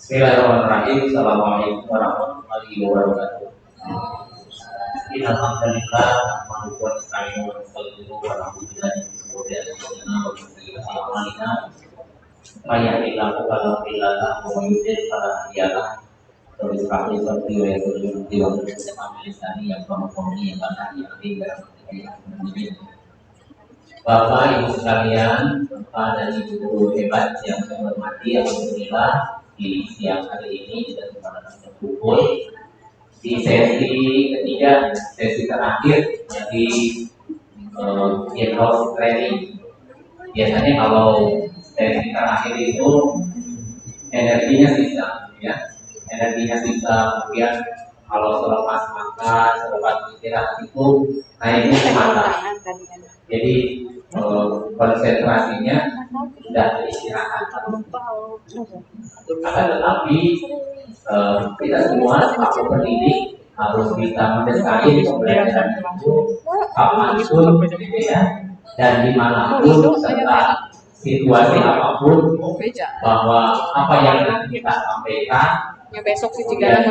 Bismillahirrahmanirrahim. Assalamualaikum warahmatullahi wabarakatuh. Alhamdulillah, nahmaduhu wa nasta'inuhu wa nastaghfiruh wa na'udzu billahi min shururi anfusina wa min sayyi'ati a'malina. May yahdihillahu fala mudilla lahu wa may yudlil fala hadiya lahu. Rabbi shrah li sadri wa yassir li amri wahlul 'uqdatam min lisani yafqahu qawli. Bapak Ibu sekalian, Bapak dan Ibu guru hebat yang saya hormati, alhamdulillah di siang hari ini sudah kembali berkumpul di sesi ketiga, sesi terakhir dari in-house training. Biasanya kalau sesi terakhir itu energinya sisa, ya, energinya sisa. Kemudian kalau selepas makan, selepas istirahat itu naiknya kemana? Jadi konsentrasinya sudah istirahat. Akan tetapi kita semua selaku pendidik harus bisa mendesai pembelajaran itu kapanpun, ya, dan dimanapun serta situasi apapun, bahwa apa yang kita sampaikan besok sih juga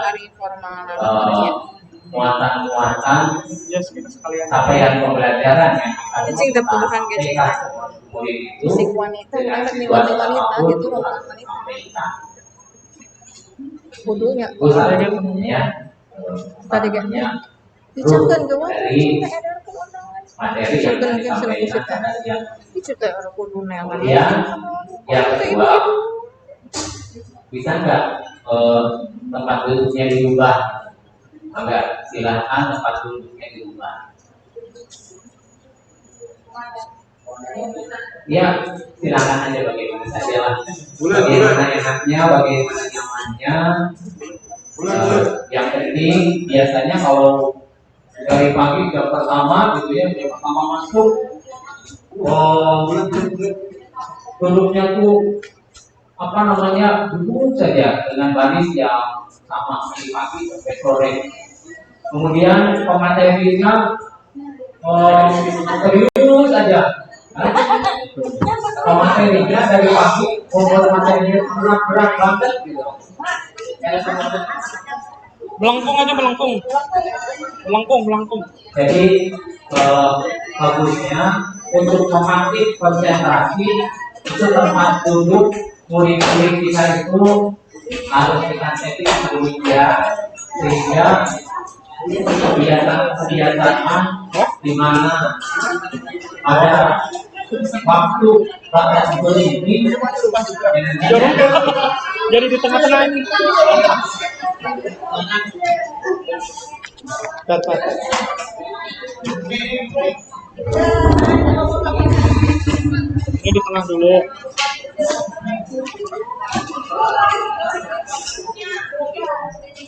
hari formal muatan-muatan capaian pembelajaran yang akan kita puluhan kita itu si wanita gitu wanita kudunya ya tadi kan diceritakan ke dari materi yang disampaikan yang diceritakan orang kudunya yang kedua, bisa nggak tempat duduknya diubah? Enggak, silakan tempat duduknya diubah. Ya, silakan aja bagaimana saja lah. Bagaimana enaknya, bagaimana nyamannya. Yang penting biasanya kalau dari pagi jam pertama gitu ya, jam pertama masuk, duduknya tuh apa namanya, duduk saja dengan baris yang sama dari pagi sampai sore. Kemudian pematerinya serius saja. Pematerinya dari pagi, materinya berat banget gitu. Melengkung aja, melengkung. Jadi bagusnya untuk memantik konsentrasi itu tempat duduk murid-murid kita itu harus kita setting sedemikian sehingga kebiasaan di mana ada waktu batas berdiri jadi di tengah-tengah ini. Ini di tengah dulu.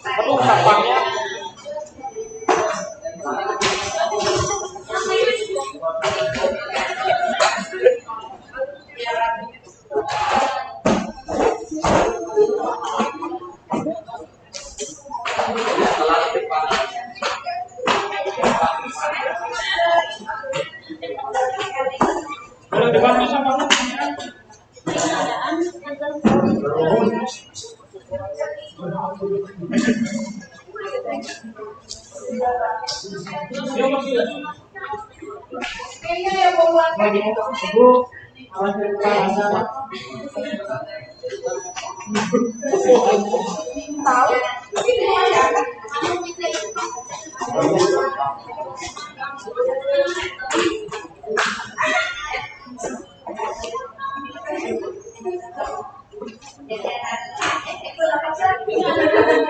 Aduh, tampaknya kalau dibantu sama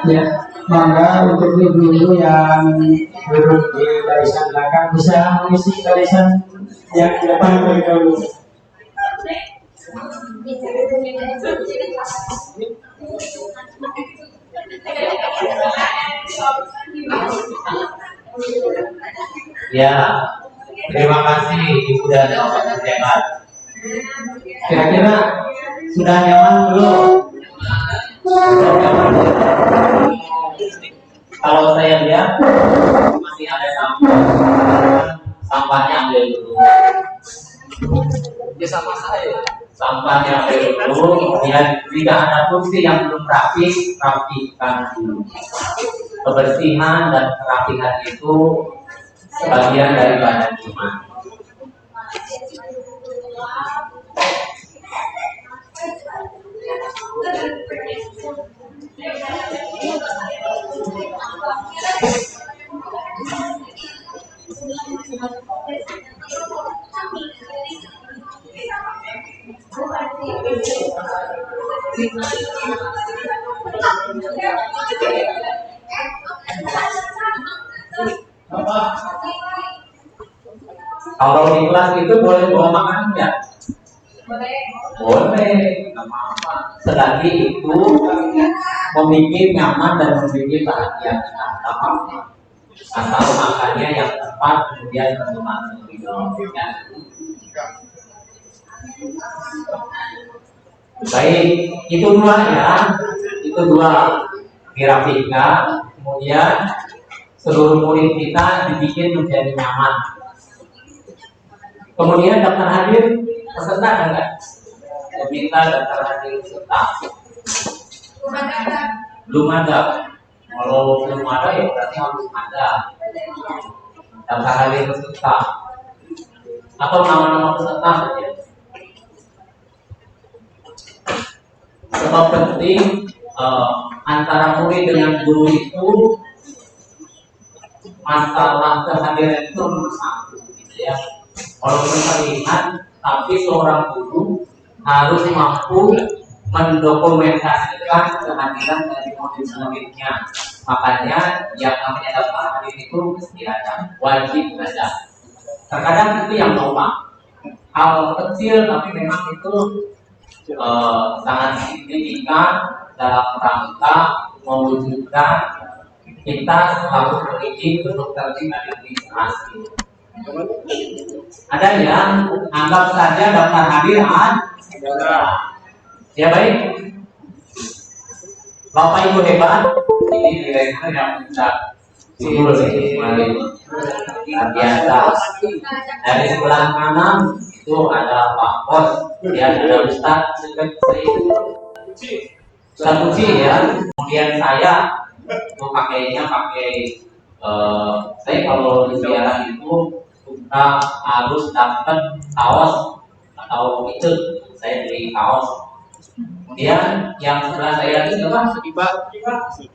ya, mangga untuk ibu-ibu yang duduk di barisan belakang bisa mengisi barisan yang di depan terlebih dahulu. Ya, terima kasih Ibu dan Bapak hebat. Kira-kira sudah nyaman belum? Kalau saya lihat masih ada sampahnya ambil dulu. Dia sama saya. Sampahnya ambil dulu, kemudian jika ada kursi yang belum rapi, rapikan dulu. Kebersihan dan kerapihan itu sebagian daripada iman. Kalau di kelas itu boleh bawa makanan ya? Boleh, nggak apa-apa. Selagi itu membuat nyaman dan membuat bahagia kita, nggak apa-apa. Asal makannya yang tepat, kemudian teman-teman ya. Baik, itu dua ya, itu dua grafika. Kemudian seluruh murid kita dibikin menjadi nyaman. Kemudian daftar hadir peserta ada nggak? Minta daftar hadir peserta. Belum ada. Kalau belum ada ya berarti harus ada. Daftar hadir peserta atau nama-nama peserta saja. Sebab penting antara murid dengan guru itu masalah kehadiran itu nomor satu, gitu ya. Kalau kita lihat, tapi seorang guru harus mampu mendokumentasikan kehadiran dari murid selanjutnya. Makanya yang namanya daftar hadir itu mesti ada, wajib ada. Terkadang itu yang lupa, hal kecil tapi memang itu sangat signifikan dalam rangka mewujudkan kita harus memiliki untuk tertib administrasi. Ada yang anggap saja daftar hadir ya baik. Bapak Ibu hebat, ini direktur yang bisa tidur biasa. Dari sebelah kanan itu ada Pak Bos, dia ada Ustadz Suci ya. Kemudian saya itu pakainya pakai saya kalau di ziarah itu suka harus dapat kaos atau itu saya beli kaos. Kemudian yang sebelah saya itu apa?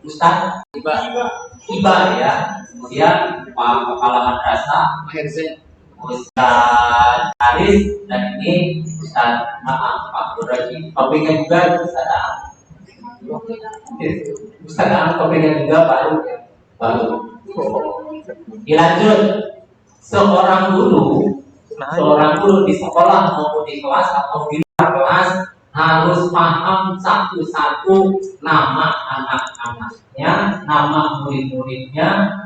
Ustadz Iba ya. Kemudian Pak Kepala Madrasah Ustadz Aris dan ini Ustadz Pak Burhaji. Topiknya juga Ustadz topiknya juga baru. Dilanjut, seorang guru di sekolah maupun di kelas atau di luar kelas harus paham satu-satu nama anak-anaknya, nama murid-muridnya.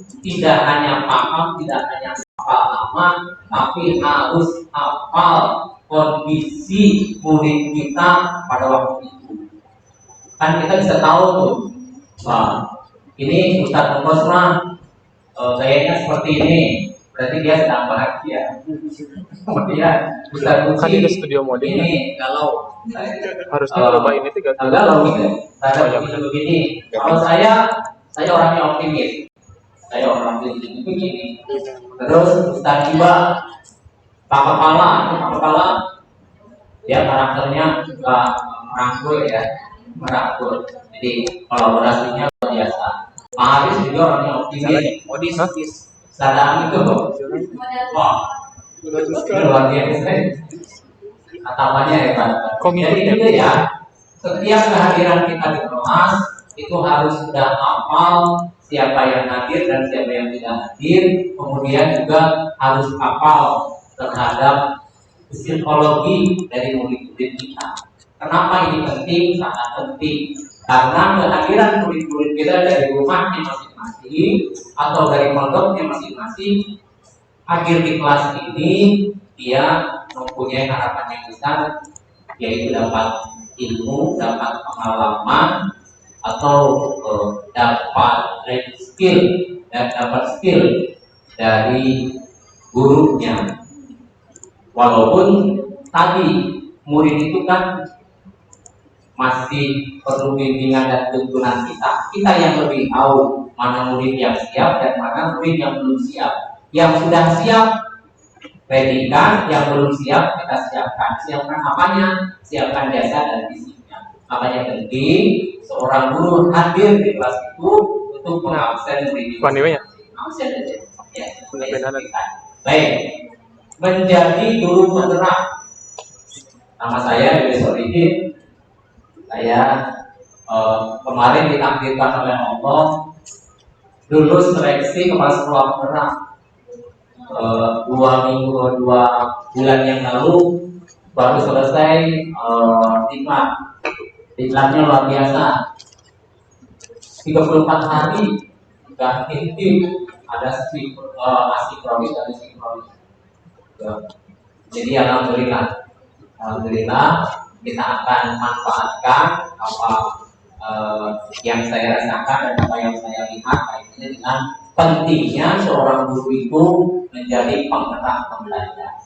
Tidak hanya paham, tidak hanya hafal nama, tapi harus hafal kondisi murid kita pada waktu itu. Kan kita bisa tahu tuh, ini Ustadz Mukosma gayanya seperti ini, berarti dia sedang bahagia. Kemudian Ustadz Muci ini galau. Harusnya coba ini 3 galau gitu. Ada begini. Kalau saya orangnya optimis. Saya orang begini. Terus Ustadz Iba, Pak Kepala, dia karakternya merangkul ya, merangkul. Jadi kolaborasinya luar biasa. Pak Haris juga orangnya optimis. Sadar itu, wah, luar biasa. Katapannya hebat. Jadi itu ya, setiap kehadiran kita di kelas itu harus sudah hafal siapa yang hadir dan siapa yang tidak hadir. Kemudian juga harus hafal terhadap psikologi dari murid-murid kita. Kenapa ini penting? Sangat penting. Karena kehadiran murid-murid kita dari rumahnya masing-masing atau dari pondoknya masing-masing, hadir di kelas ini dia mempunyai harapan yang besar, yaitu dapat ilmu, dapat pengalaman, atau dapat skill dari gurunya. Walaupun tadi murid itu kan masih perlu bimbingan dan tuntunan kita yang lebih tahu mana murid yang siap dan mana murid yang belum siap. Yang sudah siap readikan, yang belum siap kita siapkan. Siapkan apanya? Siapkan jasa dan fisiknya. Makanya penting seorang guru hadir di kelas itu untuk mengabsen murid. Absen aja. Ya, baik. Menjadi guru penggerak. Nama saya Dewi Solidin. Saya kemarin ditakdirkan oleh Allah lulus seleksi kepala sekolah penggerak. 2 bulan yang lalu baru selesai diklat. Diklatnya luar biasa. 34 hari sudah intip, ada asinkronis dan sinkronis. Jadi alhamdulillah kita akan manfaatkan apa yang saya rasakan dan apa yang saya lihat kaitannya dengan pentingnya seorang guru itu menjadi penggerak pembelajar.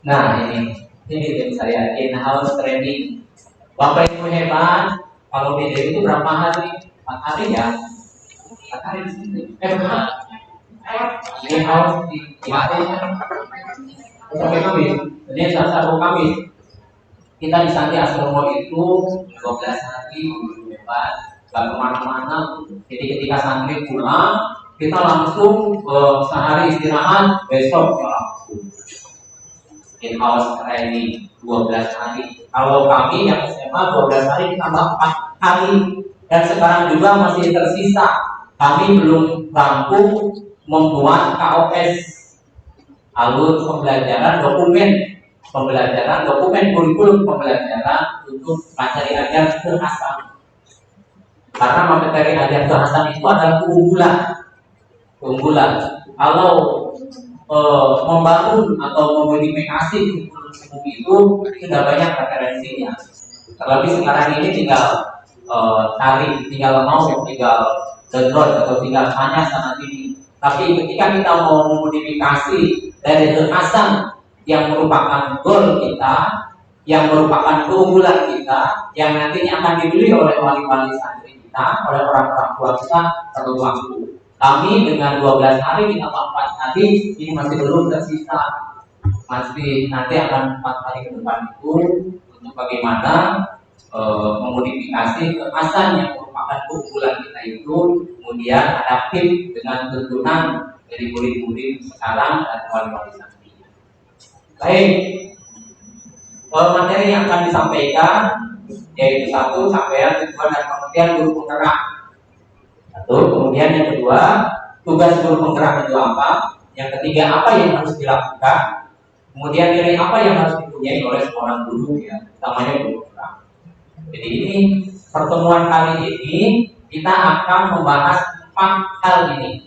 Nah ini yang saya in-house training. Bapak Ibu hebat. Kalau beda itu berapa hari? 4 hari ya. 4 hari di sini. Ini harus sampai Kamis. Jadi satu Kamis kita di Santi Astromo itu 12 hari hebat, gak kemana-mana. Jadi ketika santri pulang, kita langsung sehari istirahat, besok langsung in-house training 12 hari. Kalau kami yang SMA 12 hari ditambah 4 hari. Dan sekarang juga masih tersisa. Kami belum mampu membuat KOS, alur pembelajaran, dokumen kurikulum pembelajaran untuk materi ajar kehasan. Karena materi ajar kehasan itu adalah keunggulan. Kalau membangun atau memodifikasi kurikulum itu sudah banyak referensinya. Terlebih sekarang ini tinggal tinggal download atau tinggal tanya sana sini. Tapi ketika kita mau memodifikasi dari kekhasan yang merupakan goal kita, yang merupakan keunggulan kita, yang nantinya akan dibeli oleh wali-wali santri kita, oleh orang-orang tua kita, perlu waktu. Kami dengan 12 hari kita 4 hari ini masih belum tersisa. Masih nanti akan 4 hari ke depan itu untuk bagaimana memodifikasi kekhasan yang merupakan keunggulan kita itu kemudian adaptif dengan tuntunan dari murid-murid sekarang dan wali-wali santri. Baik, materi yang akan disampaikan yaitu 1 sampean, tujuan dan pengertian guru penggerak. Kemudian yang kedua, tugas guru penggerak itu apa? Yang ketiga, apa yang harus dilakukan? Kemudian nilai apa yang harus dipunyai oleh seorang guru ya, utamanya guru penggerak. Jadi ini pertemuan kali ini kita akan membahas 4 hal ini.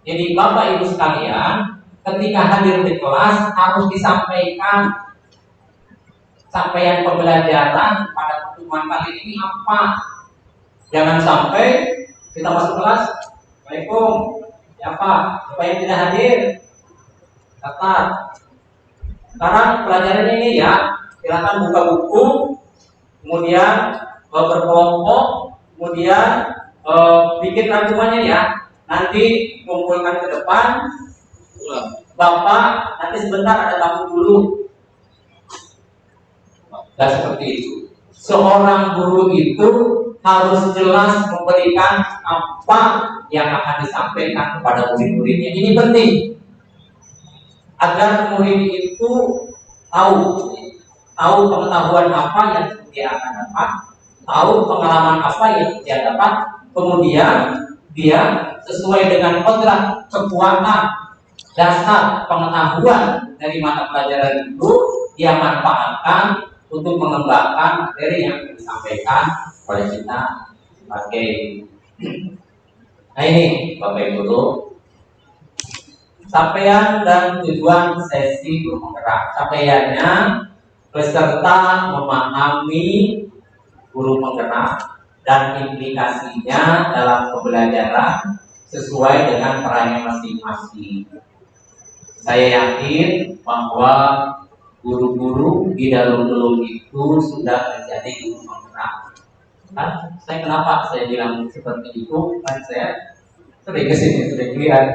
Jadi Bapak Ibu sekalian, ketika hadir di kelas harus disampaikan sampaian pembelajaran pada pertemuan kali ini apa. Jangan sampai kita masuk kelas, Assalamualaikum, siapa yang tidak hadir? Catat. Sekarang pelajaran ini ya, silakan buka buku. Kemudian berkelompok, kemudian bikin rangkumannya ya. Nanti kumpulkan ke depan. Bapak nanti sebentar ada tamu dulu. Dan seperti itu. Seorang guru itu harus jelas memberikan apa yang akan disampaikan kepada murid-muridnya. Ini penting agar murid itu tahu pengetahuan apa yang dia akan dapat, tahu pengalaman apa yang dia dapat, kemudian dia sesuai dengan kodrat, kekuatan, dasar pengetahuan dari mata pelajaran itu dia manfaatkan untuk mengembangkan materi yang disampaikan oleh kita sebagai. Nah ini Bapak Ibu Guru, capaian dan tujuan sesi guru penggerak. Capaiannya peserta memahami guru penggerak dan implikasinya dalam pembelajaran sesuai dengan perannya masing-masing. Saya yakin bahwa guru-guru di dalam itu sudah menjadi guru penggerak. Kan, kenapa saya bilang seperti itu? Kan saya sering kesini, sering lihat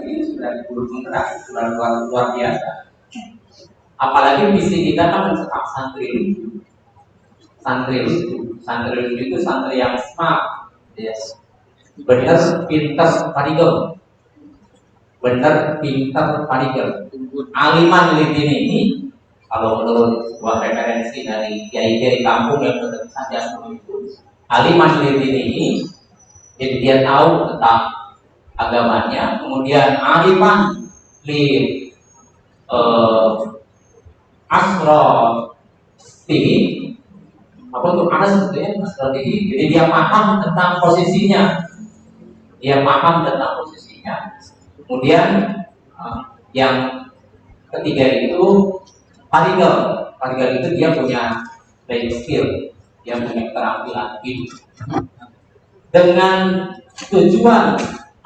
ini sudah guru penggerak, sudah luar biasa. Apalagi misi kita kan mencetak santri itu santri yang smart, yes. Bener pinter parigel, aliman lidin ini kalau menurut sebuah referensi dari kiai-kiai kampung yang benar saja seperti itu, aliman lidin ini jadi dia tahu tentang agamanya, kemudian aliman li asro tinggi apa tuh ada sebetulnya asro tinggi, jadi dia paham tentang posisinya, kemudian yang ketiga itu parigel itu dia punya life skill, dia punya keterampilan hidup. Dengan tujuan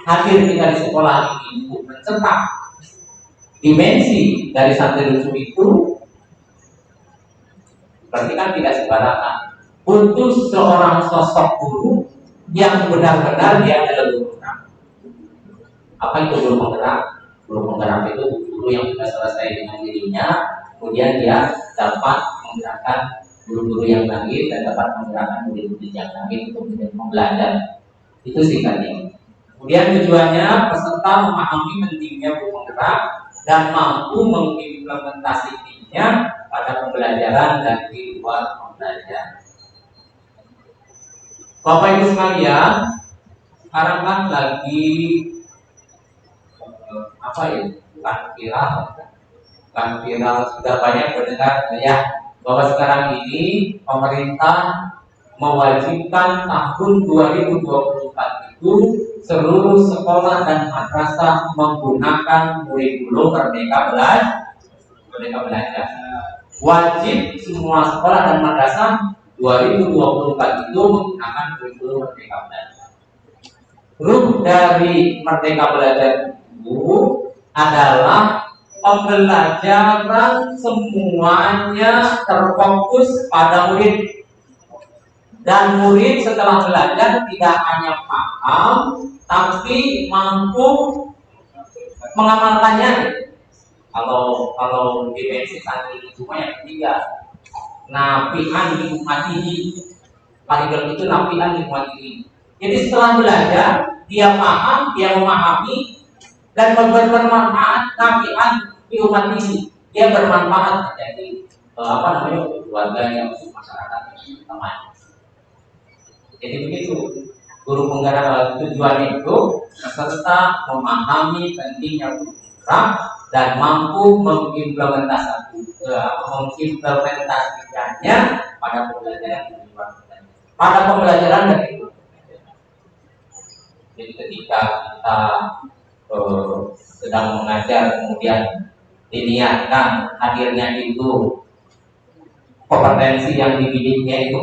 hadir kita di sekolah ini untuk mencetak dimensi dari santri lucu itu, berarti kan tidak sembarangan untuk seorang sosok guru yang benar-benar dia adalah guru penggerak. Apa itu guru penggerak? Guru penggerak itu guru yang sudah selesai dengan dirinya, kemudian dia dapat menggerakkan guru-guru yang lain dan dapat menggerakkan murid-murid yang lain untuk belajar. Itu singkatnya. Kemudian tujuannya peserta memahami pentingnya guru penggerak dan mampu mengimplementasikannya pada pembelajaran dan di luar pembelajaran. Bapak Ibu sekalian, sekarang kan lagi bukan viral, sudah banyak mendengar ya bahwa sekarang ini pemerintah mewajibkan tahun 2024 itu seluruh sekolah dan madrasah menggunakan kurikulum Merdeka Belajar. Wajib semua sekolah dan madrasah 2024 itu menggunakan kurikulum Merdeka Belajar. Ruh dari Merdeka Belajar itu adalah pembelajaran semuanya terfokus pada murid. Dan murid setelah belajar tidak hanya paham, tapi mampu mengamalkannya. Kalau dimensi santri cuma yang ketiga, nafian hikmatihi. Parigel itu nafian hikmatihi. Jadi setelah belajar, dia paham, dia memahami dan bermanfaat nafian hikmatihi. Dia bermanfaat menjadi keluarganya, masyarakat teman. Jadi begitu guru penggerak tujuan itu peserta memahami pentingnya guru penggerak dan mampu mengimplementasikannya pada pembelajaran dari guru. Jadi ketika kita sedang mengajar kemudian diniatkan hadirnya itu kompetensi yang dimilikinya itu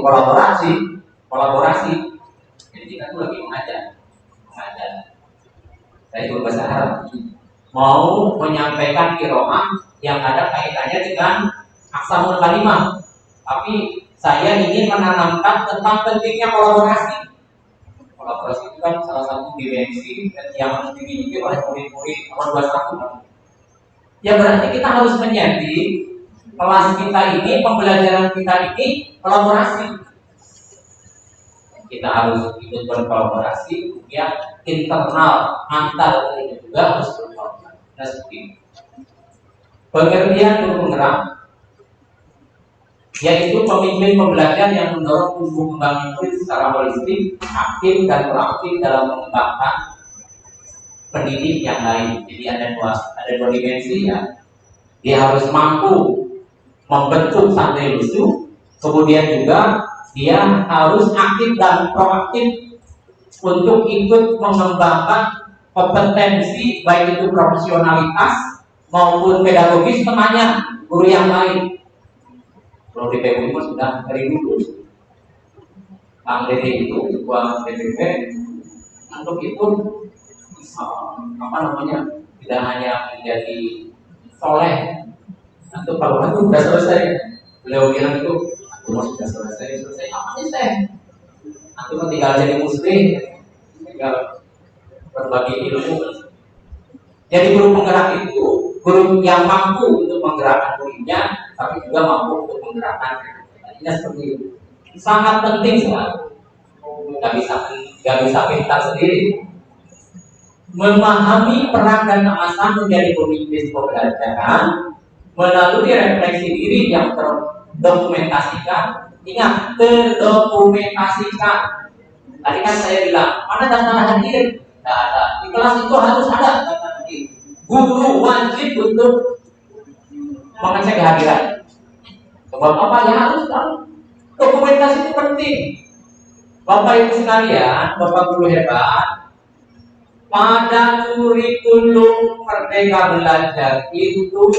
kolaborasi. Jadi kita tuh lagi mengajar. Saya berbahasa Arab mau menyampaikan qiraah yang ada kaitannya dengan aqsamul kalimah. Tapi saya ingin menanamkan tentang pentingnya kolaborasi. Kolaborasi itu kan salah satu dimensi yang harus dimiliki oleh murid-murid nomor 21. Ya berarti kita harus menjadi kelas kita ini, pembelajaran kita ini kolaborasi. Kita harus ikut berkolaborasi, kemudian internal antar murid juga harus berkolaborasi. Nah, seperti itu. Pengertian guru penggerak yaitu pemimpin pembelajar yang mendorong tumbuh kembang murid secara holistik, aktif dan proaktif dalam mengembangkan pendidik yang lain. Jadi ada dua dimensi ya. Dia harus mampu membentuk santri lucu, kemudian juga dia harus aktif dan proaktif untuk ikut mengembangkan kompetensi baik itu profesionalitas maupun pedagogis temannya, guru yang lain. Kalau di PUI sudah dari dulu. Kang Dede itu ketua DPP untuk itu tidak hanya menjadi soleh. Untuk kalau itu sudah selesai, beliau bilang itu sudah selesai apa sih? Aku tinggal jadi muslim, tinggal berbagi ilmu. Jadi guru penggerak itu guru yang mampu untuk menggerakkan muridnya, tapi juga mampu untuk menggerakkan ini seperti itu. Sangat penting sekali. Gak bisa pintar sendiri. Memahami peran dan keasaan menjadi pemimpin pembelajaran melalui refleksi diri yang terdokumentasikan. Ingat, terdokumentasikan. Tadi kan saya bilang, mana daftar hadir? Tidak ada. Di kelas itu harus ada daftar hadir. Guru wajib untuk mengecek kehadiran. Sebab apa ya harus tahu. Dokumentasi itu penting. Bapak Ibu sekalian, Bapak Guru hebat, pada kurikulum Merdeka Belajar itu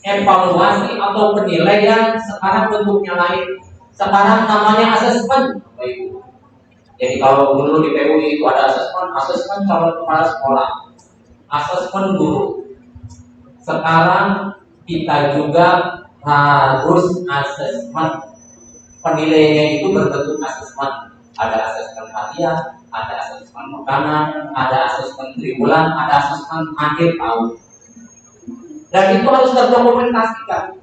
evaluasi atau penilaian sekarang bentuknya lain. Sekarang namanya asesmen. Jadi kalau dulu di PUI itu ada asesmen calon kepala sekolah, asesmen guru. Sekarang kita juga harus asesmen. Penilaiannya itu berbentuk asesmen. Ada asesmen harian, ada asesmen makanan, ada asesmen triwulan, ada asesmen akhir tahun. Dan itu harus terdokumentasikan.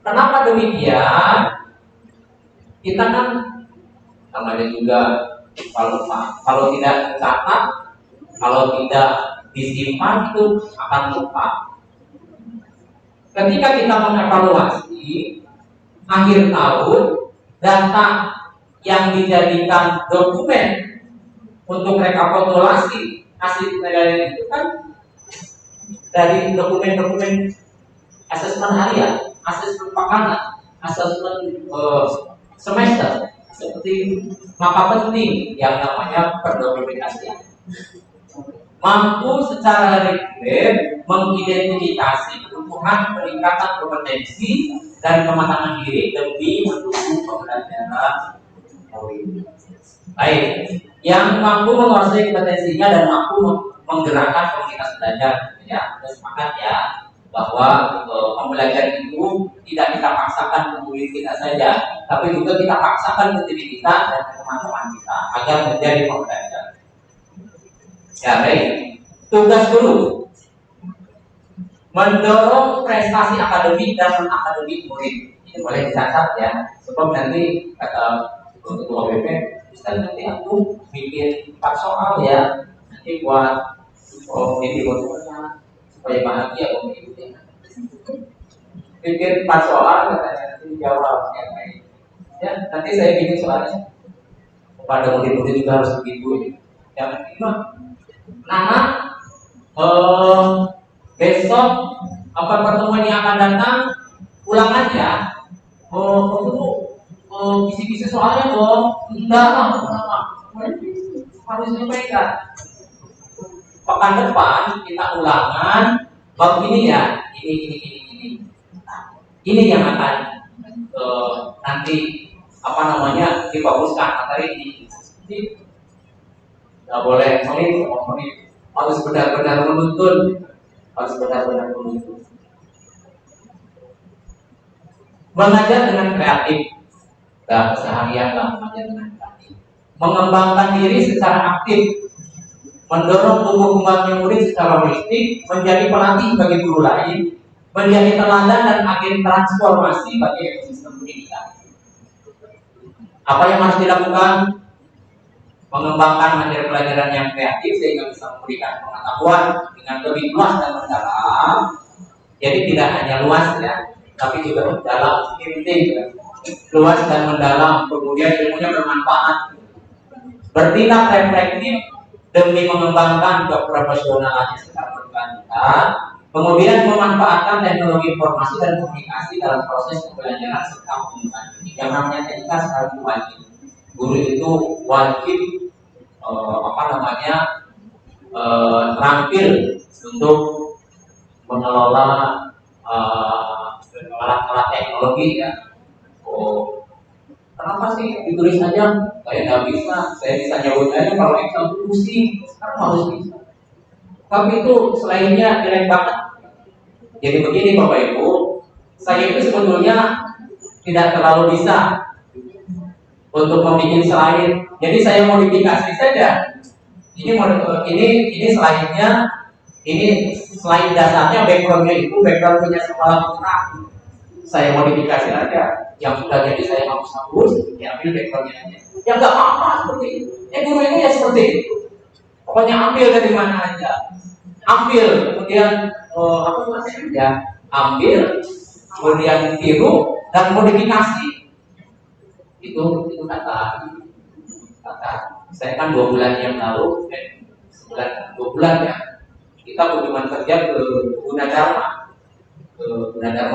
Kenapa demikian? Kita kan namanya juga kalau tidak dicatat, kalau tidak disimpan itu akan lupa. Ketika kita mengevaluasi akhir tahun, data yang dijadikan dokumen untuk rekapitulasi hasil penilaian itu kan dari dokumen-dokumen asesmen harian, asesmen makanan, asesmen semester, seperti maka penting yang namanya pendokumentasian. Mampu secara reguler mengidentifikasi kebutuhan peningkatan kompetensi dan kematangan diri demi mendukung pembelajaran murid. Baik, yang mampu menguasai kompetensinya dan mampu menggerakkan komunitas belajar, ya, sepakat ya bahwa pembelajaran itu tidak kita paksakan ke murid kita saja, tapi juga kita paksakan ke diri kita dan ke teman-teman kita agar menjadi pembelajar. Ya, baik. Tugas guru mendorong prestasi akademik dan non-akademik murid. Ini boleh dicatat ya, sebab nanti kata ketua BP, Ustaz nanti aku bikin 4 soal ya, nanti buat ini supaya bahagia mengikutinya. Bikin 4 soal katanya nanti dijawab yang baik. Ya, nanti saya bikin soalnya. Pada murid-murid juga harus begitu. Jangan gimana? Nana, besok apa pertemuan yang akan datang ulang aja. Kisi-kisi soalnya dong. Enggak lah, harus disampaikan. Pekan depan kita ulangan bab ini ya, ini. Ini yang akan nanti dibaguskan materi ini. Tidak boleh harus benar-benar menuntun, Mengajar dengan kreatif, dan keseharian mengajar dengan kreatif. Mengembangkan diri secara aktif, mendorong tumbuh kembangnya murid secara holistik, menjadi pelatih bagi guru lain, menjadi teladan dan agen transformasi bagi ekosistem pendidikan. Apa yang harus dilakukan? Mengembangkan materi pelajaran yang kreatif sehingga bisa memberikan pengetahuan dengan lebih luas dan mendalam. Jadi tidak hanya luas ya, tapi juga mendalam. Ini penting ya. Luas dan mendalam, kemudian ilmunya bermanfaat. Bertindak reflektif demi mengembangkan keprofesionalannya secara berkelanjutan. Kemudian memanfaatkan teknologi informasi dan komunikasi dalam proses pembelajaran serta pengembangan diri. Yang namanya etika secara wajib. Guru itu wajib terampil untuk mengelola alat-alat teknologi ya, Kenapa sih ditulis aja? Saya nggak bisa, saya bisa nyebut aja kalau Excel itu pusing, sekarang harus bisa. Tapi itu selainnya jelek banget. Jadi begini Bapak Ibu, saya itu sebetulnya tidak terlalu bisa untuk membuat slide. Jadi saya modifikasi saja. Ini slide-nya, ini slide dasarnya, background-nya itu background punya sekolah putra. Saya modifikasi aja. Yang sudah jadi saya hapus, diambil background-nya aja. Ya nggak apa-apa seperti itu. Guru ini ya seperti itu. Pokoknya ambil dari mana aja. Ambil, kemudian apa namanya ya? Ambil, kemudian tiru dan modifikasi. Itu kata. Saya kan 2 bulan yang lalu, 2 bulan ya, kita kunjungan kerja ke Gunadarma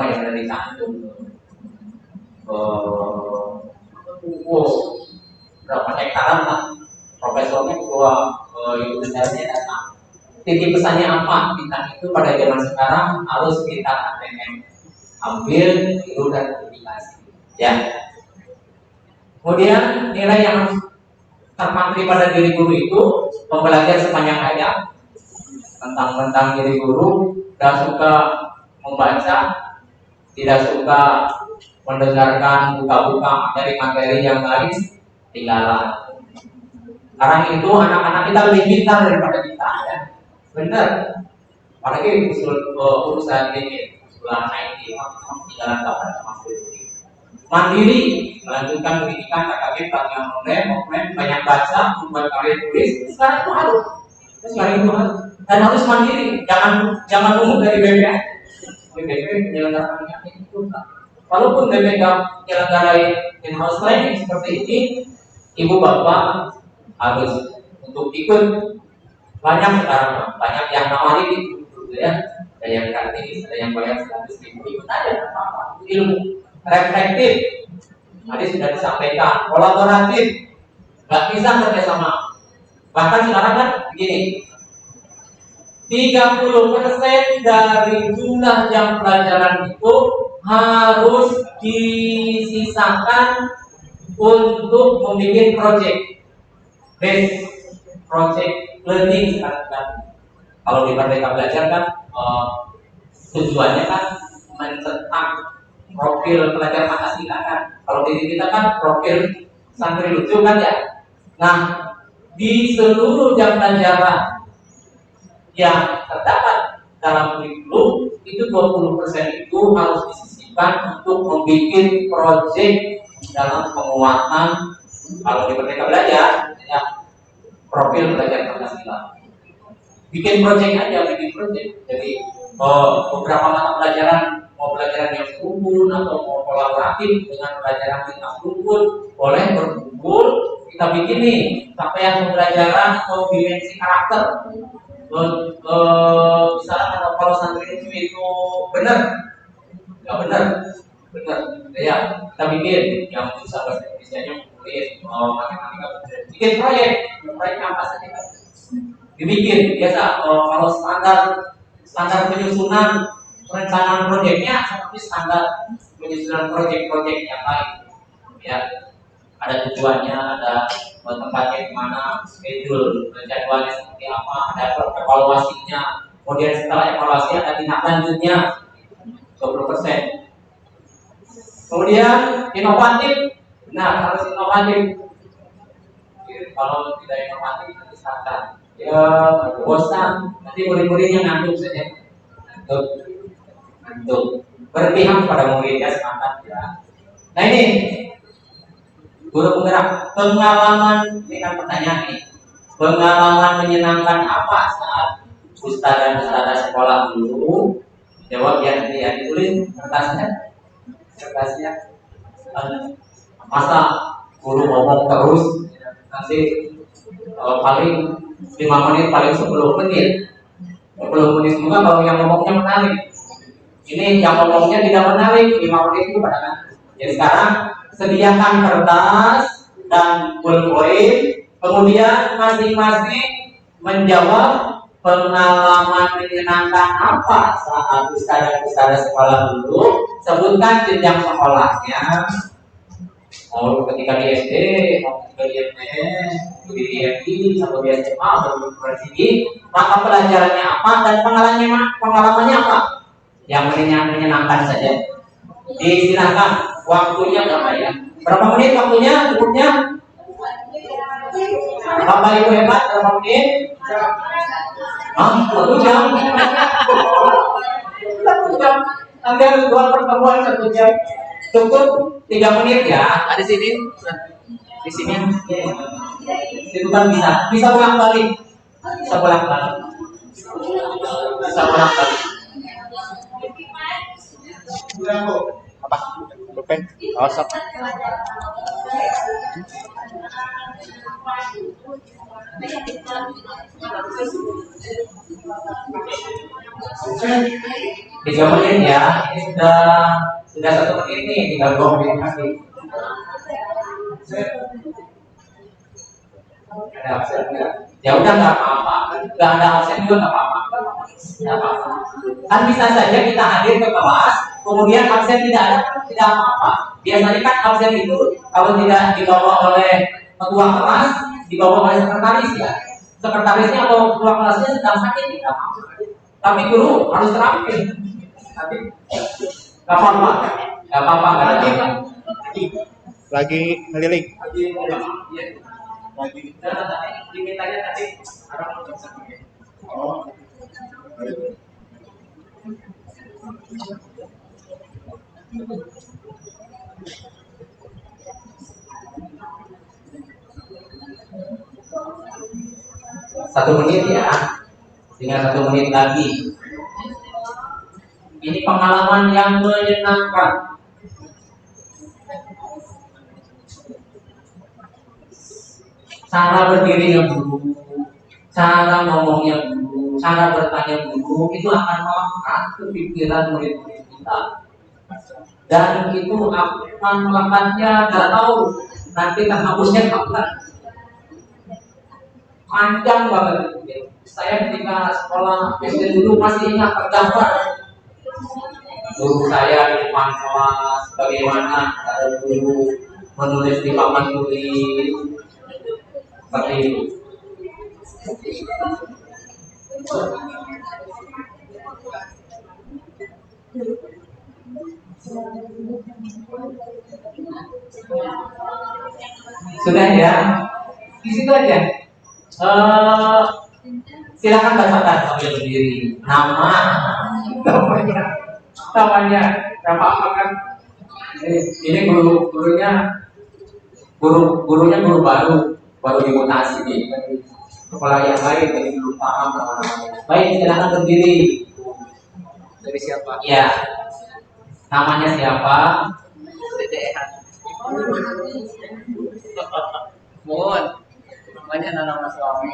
yang ada di Tanjung. Berapa hektaran lah, profesornya ketua ibu negaranya datang. Titik pesannya apa? Kita itu pada zaman sekarang harus kita ATM, ambil, tiru dan modifikasi. Ya. Kemudian nilai yang terpatri pada diri guru itu mempelajari sepanjang hayat tentang diri guru, tidak suka membaca, tidak suka mendengarkan buka-buka materi-materi yang lain, tinggalan. Sekarang itu anak-anak kita lebih pintar daripada kita ya. Benar. Apalagi urusan ini, usulan IT, tinggalan kapan sama sekali. Mandiri, melanjutkan pendidikan KKB, pelatihan online, banyak baca, membuat karya tulis. Sekarang itu harus, dan harus mandiri. Jangan nunggu dari BPS. BPS penyelenggaraan itu. Walaupun BPS menyelenggarai in-house learning seperti ini, ibu bapak harus untuk ikut. Banyak sekarang, banyak yang nawarin itu ya. Ada yang gratis, ada yang bayar 100.000, ikut aja apa ilmu. Reflektif, tadi sudah disampaikan, kolaboratif, nggak bisa kerjasama. Bahkan sekarang kan begini, 30% dari jumlah jam pelajaran itu harus disisakan untuk membuat project learning. Kalau di Merdeka Belajar kan tujuannya kan mencetak profil pelajar Pancasila kan. Kalau di kita kan profil santri lucu kan ya. Nah, di seluruh jam pelajaran yang terdapat dalam kurikulum itu 20% itu harus disisihkan untuk membuat proyek dalam penguatan, kalau di Merdeka Belajar ya, profil pelajar Pancasila. Bikin proyek aja, bikin proyek. Jadi beberapa mata pelajaran, mau pelajaran yang serumpun atau mau kolaboratif dengan pelajaran lintas rumpun, boleh berkumpul, kita bikin nih capaian pembelajaran atau dimensi karakter. Misalnya kalau santri itu benar, nggak benar, ya kita bikin yang bisa bahasa Indonesia-nya menulis, matematika, bikin proyek apa saja kan? Dibikin biasa kalau standar penyusunan perencanaan proyeknya seperti standar penyusunan proyek-proyek yang lain ya, ada tujuannya, ada tempatnya di mana, schedule, jadwalnya seperti apa, ada evaluasinya, kemudian setelah evaluasi ada tindak lanjutnya 20%. Kemudian inovatif, benar harus inovatif. Kalau tidak inovatif nanti standar ya bosan, nanti murid-muridnya ngantuk saja, ngantuk. Berpihak pada muridnya semangat ya. Nah ini guru penggerak, pengalaman, ini kan pertanyaan nih, pengalaman menyenangkan apa saat ustadzah sekolah dulu? Jawab ya, ditulis kertasnya. Masa guru ngomong terus nanti paling 5 menit, paling 10 menit juga kalau yang ngomongnya menarik. Ini yang ngomongnya tidak menarik, 5 menit itu pada kan. Jadi sekarang sediakan kertas dan pulpen, kemudian masing-masing menjawab pengalaman menyenangkan apa saat ustadzah sekolah dulu. Sebutkan jenjang sekolahnya, Mau ketika di SD, mau ketika di MTS, di DMI, sampai di SMA, baru berarti maka pelajarannya apa dan pengalamannya apa? Yang menyenangkan saja. Disilahkan, waktunya berapa ya? Berapa menit waktunya? Cukupnya? Bapak Ibu hebat, berapa menit? Ah, 1 jam. 1 jam. Nanti harus buat pertemuan 1 jam. Cukup 3 menit ya. Ada sini, di sini. Itu kan bisa ulang balik, bisa ulang balik, bisa ulang balik. Apa? Pulpen? WhatsApp. Tiga menit ya. Ini sudah 1 menit nih, tinggal 2 menit lagi. Ada absen nggak? Ya udah nggak apa-apa. Nggak ada absen juga nggak apa-apa. Nggak apa-apa. Kan bisa saja kita hadir ke kelas, kemudian absen tidak ada, tidak apa-apa. Biasanya kan absen itu kalau tidak dibawa oleh ketua kelas, dibawa oleh sekretaris ya. Sekretarisnya atau ketua kelasnya sedang sakit tidak apa-apa. Tapi guru harus terampil. Tapi nggak apa-apa, nggak apa-apa, nggak ada apa-apa. Lagi ngeliling. Lagi dimintanya tadi orang udah bisa pakai. Oh. Satu menit ya, tinggal 1 menit lagi. Ini pengalaman yang menyenangkan. Cara berdirinya guru, cara ngomongnya guru, cara bertanya guru itu akan melekat ke pikiran murid-murid kita. Dan itu akan melekatnya, nggak tahu nanti terhapusnya kapan. Panjang banget. Saya ketika sekolah SD dulu masih ingat tergambar guru saya di depan kelas bagaimana cara guru menulis di papan tulis seperti itu. Sudah ya, di situ aja. Silakan bacakan sambil berdiri. Namanya, apa kan? Ini gurunya guru baru dimutasi nih. Kepala yang lain jadi belum paham namanya. Baik, silakan berdiri. Dari siapa? Ya, namanya siapa? Mohon. Namanya nama suami.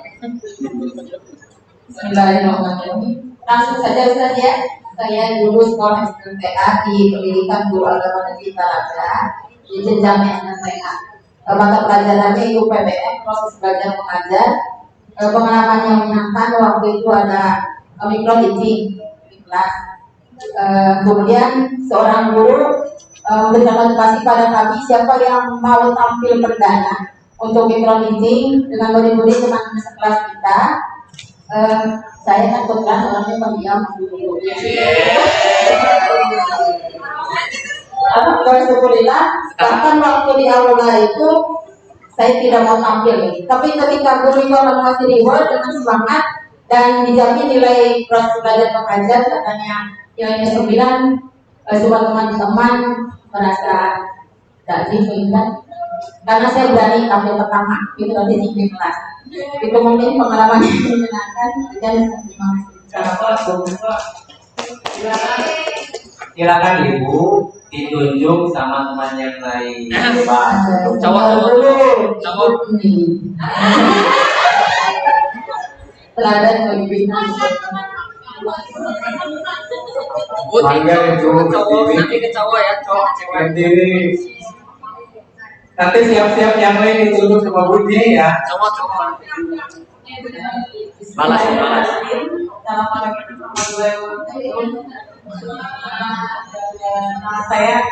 Bismillahirrahmanirrahim. Langsung saja Ustaz ya. Saya dulu sekolah SMTA di Pendidikan Guru Agama Negeri Talaga di jenjang SMTA. Mata pelajarannya itu PBM, proses belajar mengajar. Pengalaman yang menyenangkan waktu itu ada micro teaching di kelas. Kemudian seorang guru memberikan motivasi pada kami siapa yang mau tampil perdana untuk micro teaching dengan murid-murid teman sekelas kita. Saya kan kebetulan orangnya pendiam dulu. Alhamdulillah, bahkan waktu di aula itu saya tidak mau tampil. Tapi ketika guru itu mengasih reward dengan semangat dan dijamin nilai proses belajar mengajar katanya nilainya 9, semua teman-teman merasa tidak diingat karena saya berani tampil pertama itu nanti di kelas. Itu mungkin pengalaman yang menyenangkan dan terima kasih. Silakan Ibu ditunjuk sama teman yang lain. Cowok ini. Teladan bagi bisnis. Mangga itu nanti ke cowok ya, cowok berdiri. Nanti siap-siap yang lain ditunjuk sama Budi ya. Cowok. Balas. Nama saya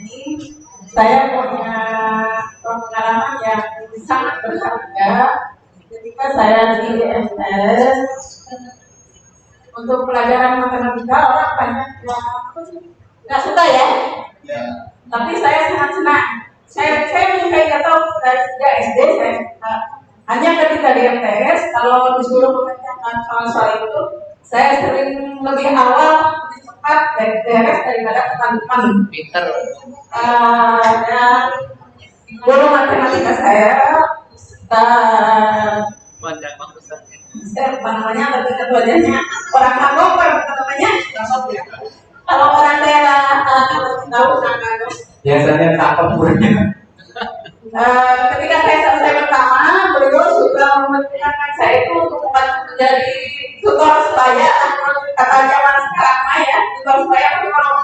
ini saya punya pengalaman yang sangat berharga ketika saya di IMS untuk pelajaran matematika. Orang banyak yang nggak suka ya, tapi saya sangat senang. Saya menyukai, nggak tahu dari sejak SD saya suka. Hanya ketika di MTS kalau disuruh mengerjakan soal-soal itu, saya sering lebih awal, lebih cepat beres daripada teman-teman. Pinter. Dan guru matematika saya, apa namanya, lebih ke wajahnya orang kampung, apa namanya, kalau orang daerah tahu sangat. Biasanya cakep gurunya. Ketika saya selesai pertama, beliau sudah memerintahkan saya itu untuk menjadi tutor sebaya. Kata zaman sekarang ya, tutor sebaya itu kalau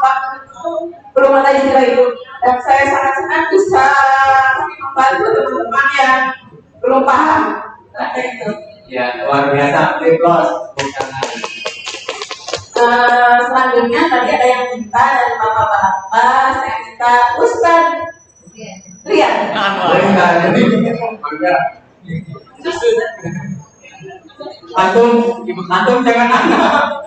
belum ada istilah itu. Dan saya sangat senang bisa membantu teman-teman yang belum paham. Itu. Ya, luar biasa. Plus, bukan lagi. Selanjutnya tadi ada yang minta dari bapak-bapak, saya minta Ustaz Rian. Antum jangan anak.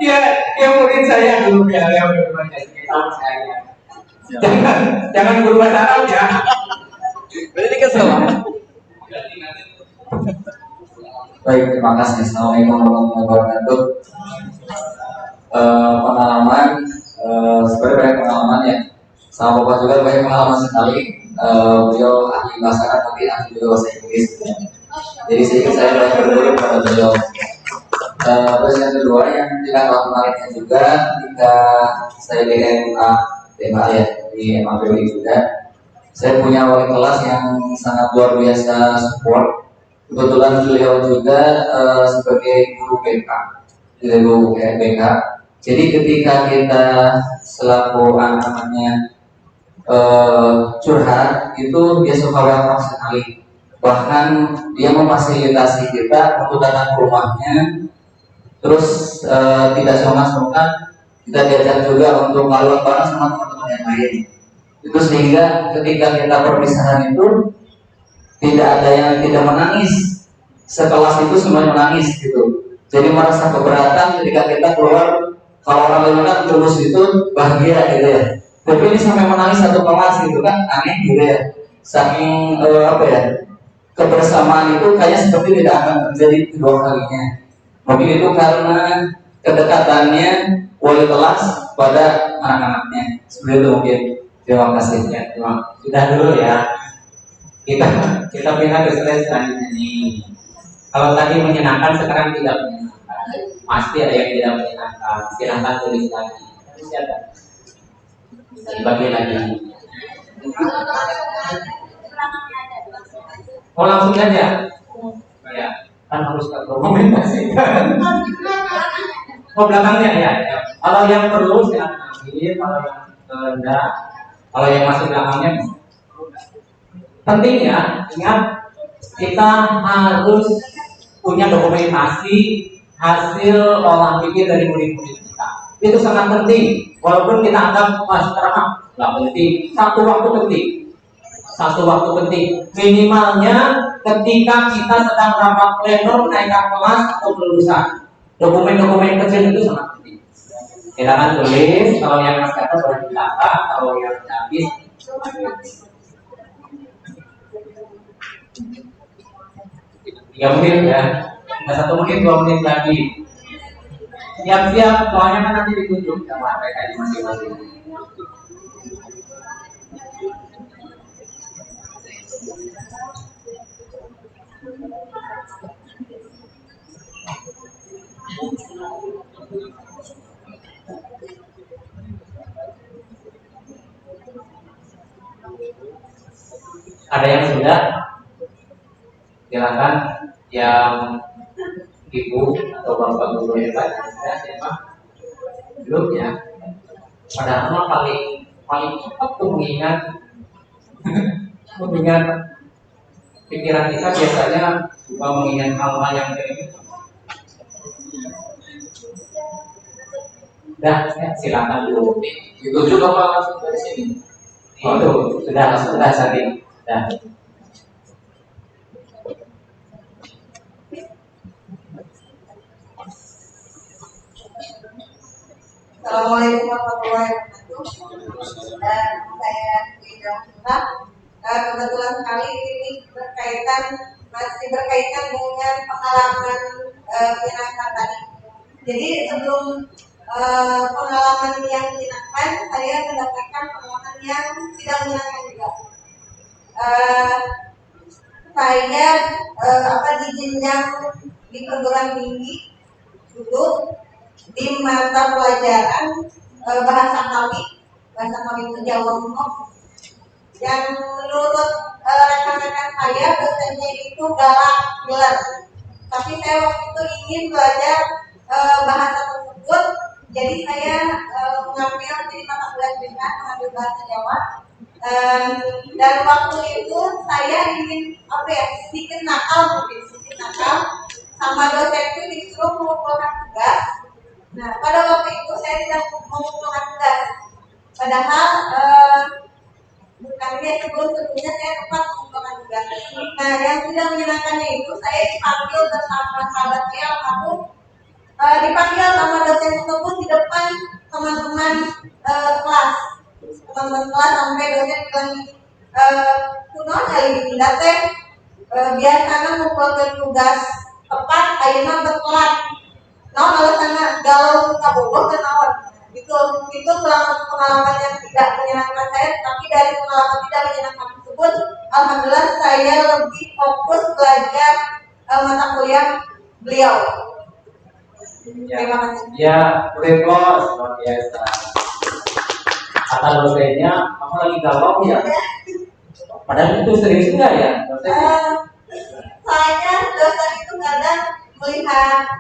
Dia murid saya dulu ya, dia berbahasa tahun saya. Jangan guru bahasa Arab ya. Berarti kesel. Baik, terima kasih. Assalamualaikum warahmatullahi wabarakatuh. Pengalaman, sebenarnya banyak pengalaman ya. Sama Bapak juga banyak pengalaman sekali. Beliau ahli bahasa Arab, tapi ahli juga bahasa Inggris. Jadi sedikit saya belajar dulu kepada beliau. Terus yang kedua yang tidak kalah menariknya juga ketika saya di MA ya, di MAPW juga, saya punya wali kelas yang sangat luar biasa support. Kebetulan beliau juga sebagai guru BK, guru BK. Jadi ketika kita selaku anak-anaknya curhat, itu dia suka welcome sekali. Bahkan dia memfasilitasi kita untuk datang ke rumahnya. Terus tidak sungkan-sungkan kita diajak juga untuk malu bareng sama teman-teman yang lain. Itu sehingga ketika kita perpisahan itu tidak ada yang tidak menangis. Sekelas itu semuanya menangis gitu. Jadi merasa keberatan ketika kita keluar. Kalau orang lain kan tulus itu bahagia gitu ya. Tapi ini sampai menangis satu kelas gitu kan aneh gitu ya. Saking kebersamaan itu kayaknya seperti tidak akan terjadi kedua kalinya. Mungkin itu karena kedekatannya wali kelas pada anak-anaknya. Seperti itu mungkin. Terima kasih ya. Sudah dulu ya. Kita pindah ke slide selanjutnya nih. Kalau tadi menyenangkan, sekarang tidak menyenangkan. Pasti ada yang tidak menyenangkan. Silahkan tulis lagi. Siapa? Dibagi lagi. Oh langsung aja. Ya, kan harus dokumentasikan. Oh belakangnya ya. Kalau yang perlu silahkan ambil. Kalau yang enggak, kalau yang masih belakangnya. Penting ya, ingat kita harus punya dokumentasi hasil olah pikir dari murid-murid kita. Itu sangat penting. Walaupun kita anggap sekarang nggak penting, satu waktu penting. Minimalnya ketika kita sedang rapat pleno, naikkan kelas atau kelulusan, dokumen-dokumen kecil itu sangat penting. Silakan tulis. Kalau yang masih ada boleh dicatat, kalau yang habis 3 menit ya, nggak 1 menit, 2 menit lagi. Siap-siap, soalnya kan nanti ditunjuk sama mereka di masing-masing. Ada yang sudah? Silakan yang ibu atau bapak guru yang tanya siapa? Belum ya? Padahal paling cepat tuh mengingat pikiran kita biasanya suka mengingat hal-hal yang kayak gitu. Dah, silakan dulu. Itu juga apa langsung dari sini? Oh, tuh, sudah Sari. Sudah. Assalamualaikum warahmatullahi wabarakatuh. Dan saya Ida Mula. Kebetulan sekali ini masih berkaitan dengan pengalaman menyenangkan tadi. Jadi sebelum pengalaman yang menyenangkan, saya mendapatkan pengalaman yang tidak menyenangkan juga. Saya di jenjang di perguruan tinggi dulu di mata pelajaran bahasa kami itu Jawa Kuno, yang menurut rekan-rekan saya dosennya itu galak gelar, tapi saya waktu itu ingin belajar bahasa tersebut, jadi saya mengambil jadi mata pelajaran mengambil bahasa Jawa. Dan waktu itu saya ingin sedikit nakal sama dosen itu disuruh mengumpulkan tugas. Nah, pada waktu itu saya tidak mengumpulkan tugas, padahal bukannya sebelumnya saya sempat mengumpulkan tugas. Nah, yang tidak menyenangkannya itu saya dipanggil bersama sahabat saya almarhum, dipanggil sama dosen tersebut di depan teman-teman kelas sampai dosen bilang kunaon hari ini teh biasanya mengumpulkan tugas tepat ayeuna berkelas. Nah, alasannya galau kabogoh dan awal itu pengalaman yang tidak menyenangkan saya, tapi dari pengalaman tidak menyenangkan tersebut, alhamdulillah saya lebih fokus belajar mata kuliah beliau. Terima kasih. Ya, Reklos luar biasa. Kata dosennya, kamu lagi galau ya? Padahal itu serius enggak ya? Saya dosen itu kadang melihat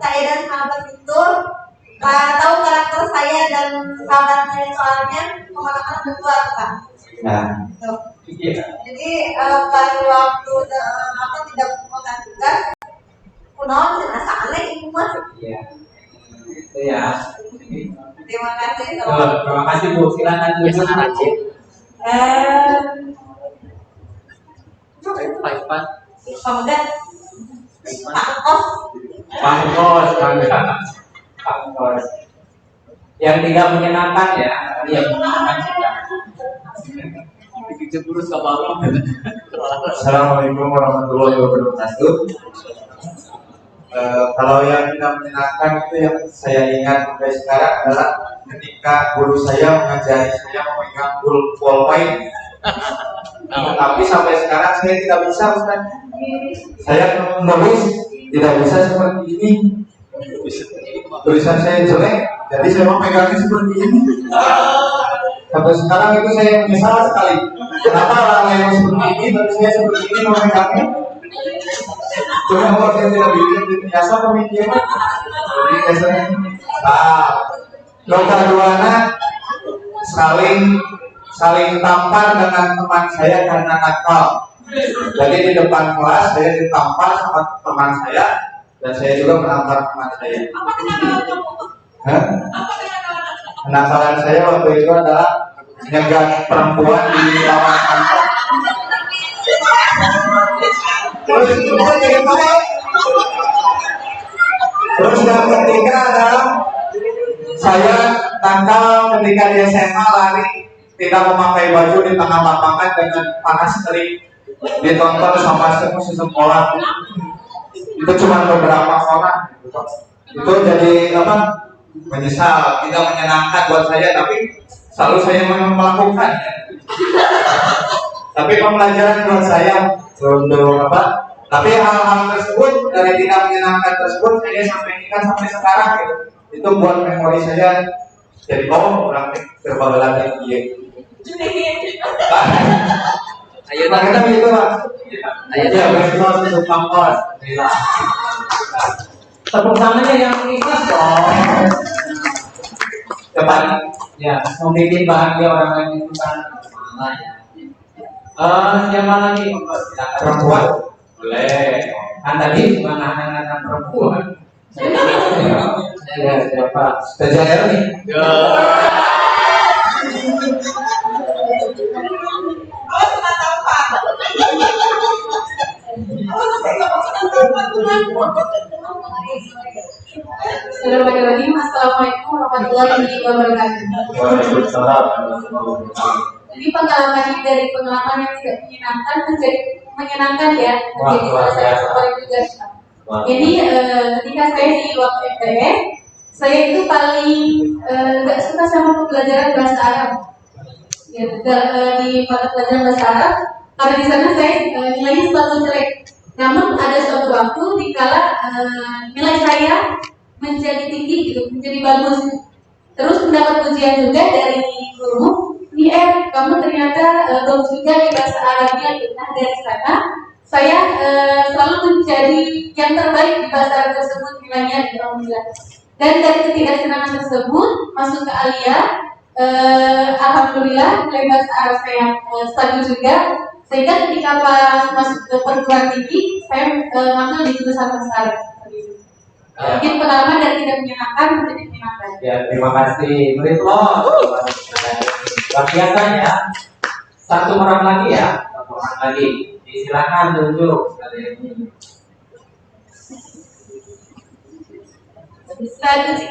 saya dan sahabat itu tahu karakter saya dan sahabatnya, soalnya kemana-mana berdua kan. Nah, Jadi pada waktu tidak mengumpulkan tugas, kunaon cenah salah ibu mah. iya. Itu ya. Terima kasih. Terima kasih Bu. Silakan Bu. Kemudian Pak Kos. Pangkos. Yang tidak menyenangkan ya, yang menyenangkan juga. Assalamualaikum warahmatullahi wabarakatuh. Kalau yang tidak menyenangkan itu yang saya ingat sampai sekarang adalah ketika guru saya mengajari saya memegang ballpoint. Tapi sampai sekarang saya tidak bisa, Ustaz. Saya menulis tidak bisa seperti ini. Tulisan saya jelek, jadi saya memegangnya seperti ini. Sampai sekarang itu saya menyesal sekali. Kenapa orang lain seperti ini, tapi saya seperti ini memegangnya? Cuma kalau saya tidak biasa pemikiran, jadi biasanya. Dokter Duana saling tampar dengan teman saya karena nakal. Jadi di depan kelas saya ditampar sama teman saya, dan saya juga menampar teman saya. Kenakalan saya waktu itu adalah nyegat perempuan di lawan kantor. Terus yang ketiga adalah saya nakal ketika di SMA lari tidak memakai baju di tengah lapangan dengan panas terik, ditonton sama sekolah. Itu cuma beberapa orang. Itu jadi menyesal, tidak menyenangkan buat saya, tapi selalu saya melakukan. Tapi pembelajaran buat saya untuk tapi hal-hal tersebut dari tidak menyenangkan tersebut saya sampaikan sampai sekarang gitu. Itu buat memori saya jadi orang terbalik lagi. Ayo kita begitu Pak. Ya, Reklos untuk Pangkos. Tepuk tangannya yang ikhlas dong. Cepat. Ya, membuat bahagia orang lain itu kan malah ya. Siapa lagi? Silakan. Perempuan. Boleh. Kan tadi menganak-anak perempuan. Ya, siapa? Stagiair nih. Bismillahirrahmanirrahim. Assalamualaikum warahmatullahi wabarakatuh. Waalaikumsalam. Jadi pengalaman ini dari pengalaman yang tidak menyenangkan menjadi menyenangkan ya, menjadi Wah, salah satu orang juga. Jadi ketika saya di waktu MTS, saya itu paling nggak suka sama pembelajaran bahasa Arab. Ya, di mata pelajaran bahasa Arab, karena di sana saya nilainya selalu jelek. Namun ada suatu waktu dikala nilai saya menjadi tinggi gitu, menjadi bagus. Terus mendapat pujian juga dari guru, kamu ternyata bagus juga di bahasa Arabnya. Nah dari sana saya selalu menjadi yang terbaik di bahasa Arab tersebut nilainya alhamdulillah. Dan dari ketidaksenangan tersebut masuk ke Alia, alhamdulillah nilai bahasa Arab saya stabil juga. Sehingga ketika pas masuk ke perguruan tinggi, saya ngambil di jurusan bahasa Arab. Mungkin pengalaman dan tidak menyenangkan menjadi menyenangkan. Ya, terima kasih. Murid lo. Luar biasa ya. Satu orang lagi ya. Satu orang lagi. Silakan tunjuk. Strategi.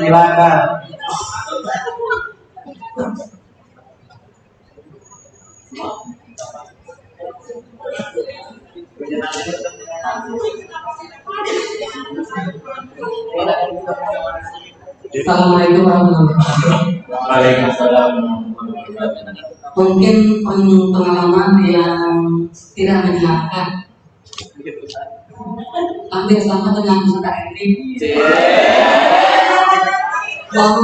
Silakan. Assalamualaikum warahmatullahi wabarakatuh. Waalaikumsalam. Mungkin pengalaman yang tidak menyenangkan, hampir sama dengan Ustaz Endi. Yang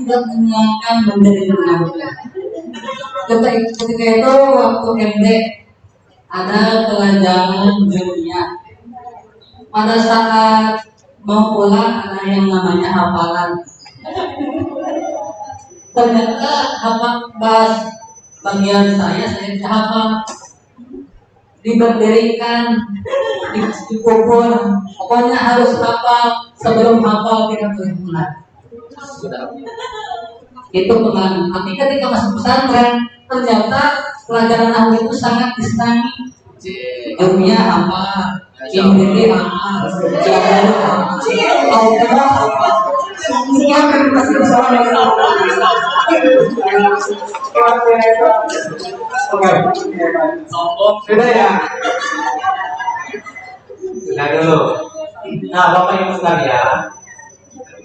tidak menyenangkan menjadi menyenangkan. Ketika itu waktu MD ada pelajaran dunia. Pada saat mau pulang ada yang namanya hafalan. Ternyata hafal bahas bagian saya bisa hafal, diberdirikan, dipukul, pokoknya harus hafal. Sebelum hafal kita boleh pulang. Itu pengalaman. Tapi ketika masuk pesantren ternyata pelajaran nahwu itu sangat disenangi. Dunia hafal, Inggris hafal, Jawa hafal, Alkitab hafal. Semua kan pasti bersama dengan Sudah ya. Sudah dulu. Nah, Bapak Ibu sekalian,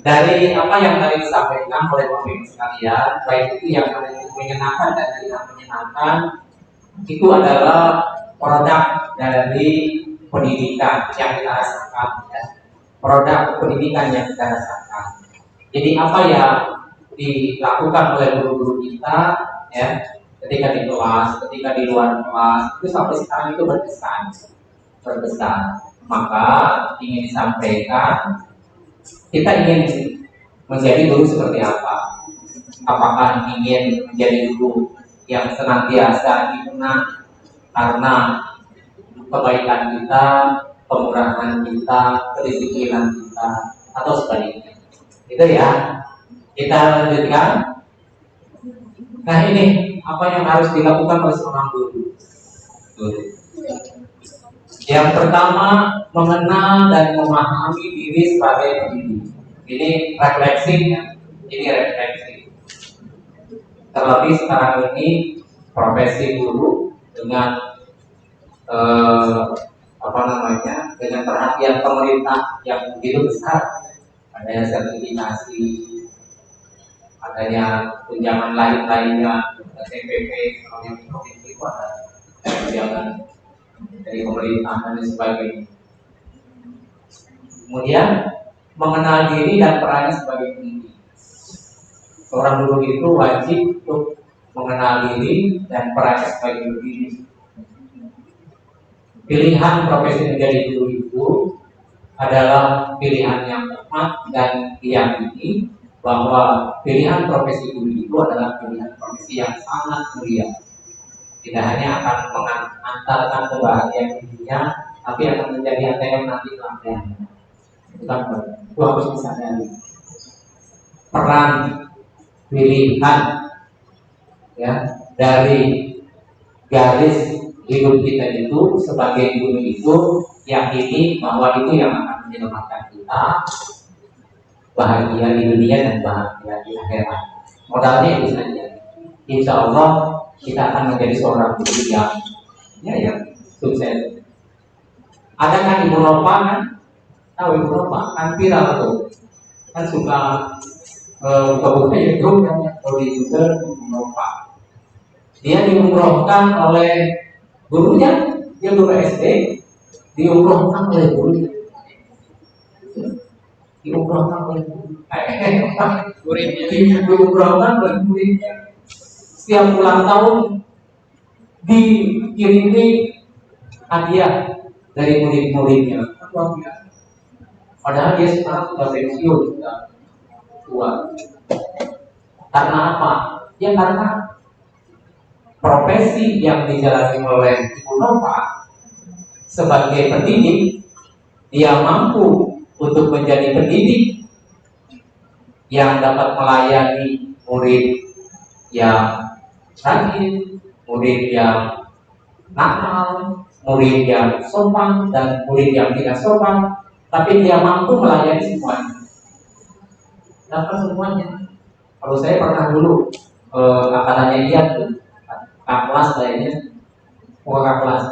dari apa yang tadi disampaikan oleh Bapak Ibu sekalian, baik itu yang menyenangkan dan tidak menyenangkan, itu adalah produk dari pendidikan yang kita rasakan, ya. Produk pendidikan yang kita rasakan. Jadi apa yang dilakukan oleh guru-guru kita, ya, ketika di kelas, ketika di luar kelas, itu sampai sekarang itu berkesan. Maka ingin disampaikan, kita ingin menjadi guru seperti apa? Apakah ingin menjadi guru yang senantiasa dikenang karena kebaikan kita, kemurahan kita, kedisiplinan kita, atau sebaliknya? Itu ya. Kita lanjutkan. Nah ini apa yang harus dilakukan oleh seorang guru? Yang pertama, mengenal dan memahami diri sebagai pendidik. Ini refleksi ya. Ini refleksi. Terlebih sekarang ini profesi guru dengan dengan perhatian pemerintah yang begitu besar, adanya sertifikasi, adanya tunjangan lainnya, TPP, kalau yang provinsi itu ada tunjangan dari pemerintah dan sebagainya. Kemudian mengenal diri dan perannya sebagai pendidik. Seorang guru itu wajib untuk mengenal diri dan perannya sebagai pendidik. Pilihan profesi menjadi guru itu adalah pilihan yang tepat dan diyakini bahwa pilihan profesi guru itu adalah pilihan profesi yang sangat mulia. Tidak hanya akan mengantarkan kebahagiaan dirinya, tapi akan menjadi ATM nanti kelak. Itu harus disadari. Peran, pilihan ya, dari garis hidup kita itu sebagai guru itu yakini bahwa itu yang akan menyelamatkan kita bahagia di dunia dan bahagia di akhirat. Modalnya itu saja. Insya Allah kita akan menjadi seorang guru yang sukses. Ada kan Ibu Ropa kan? Tahu Ibu Ropa kan viral tuh, kan suka buka-buka YouTube kan, kalau di Twitter Ibu Ropa. Dia diumrohkan oleh gurunya, dia guru SD, diumrohkan oleh gurunya. Diumrohkan oleh diumrohkan oleh muridnya. Setiap ulang tahun dikirimi hadiah dari murid-muridnya. Padahal dia sekarang sudah pensiun, sudah tua. Karena apa? Ya karena profesi yang dijalani oleh Ibu Nova sebagai pendidik, dia mampu untuk menjadi pendidik yang dapat melayani murid yang rajin, murid yang nakal, murid yang sopan dan murid yang tidak sopan, tapi dia mampu melayani semuanya. Dapat semuanya. Kalau saya pernah dulu angkatannya dia tuh, kakak kelas kayaknya, bukan kakak kelas,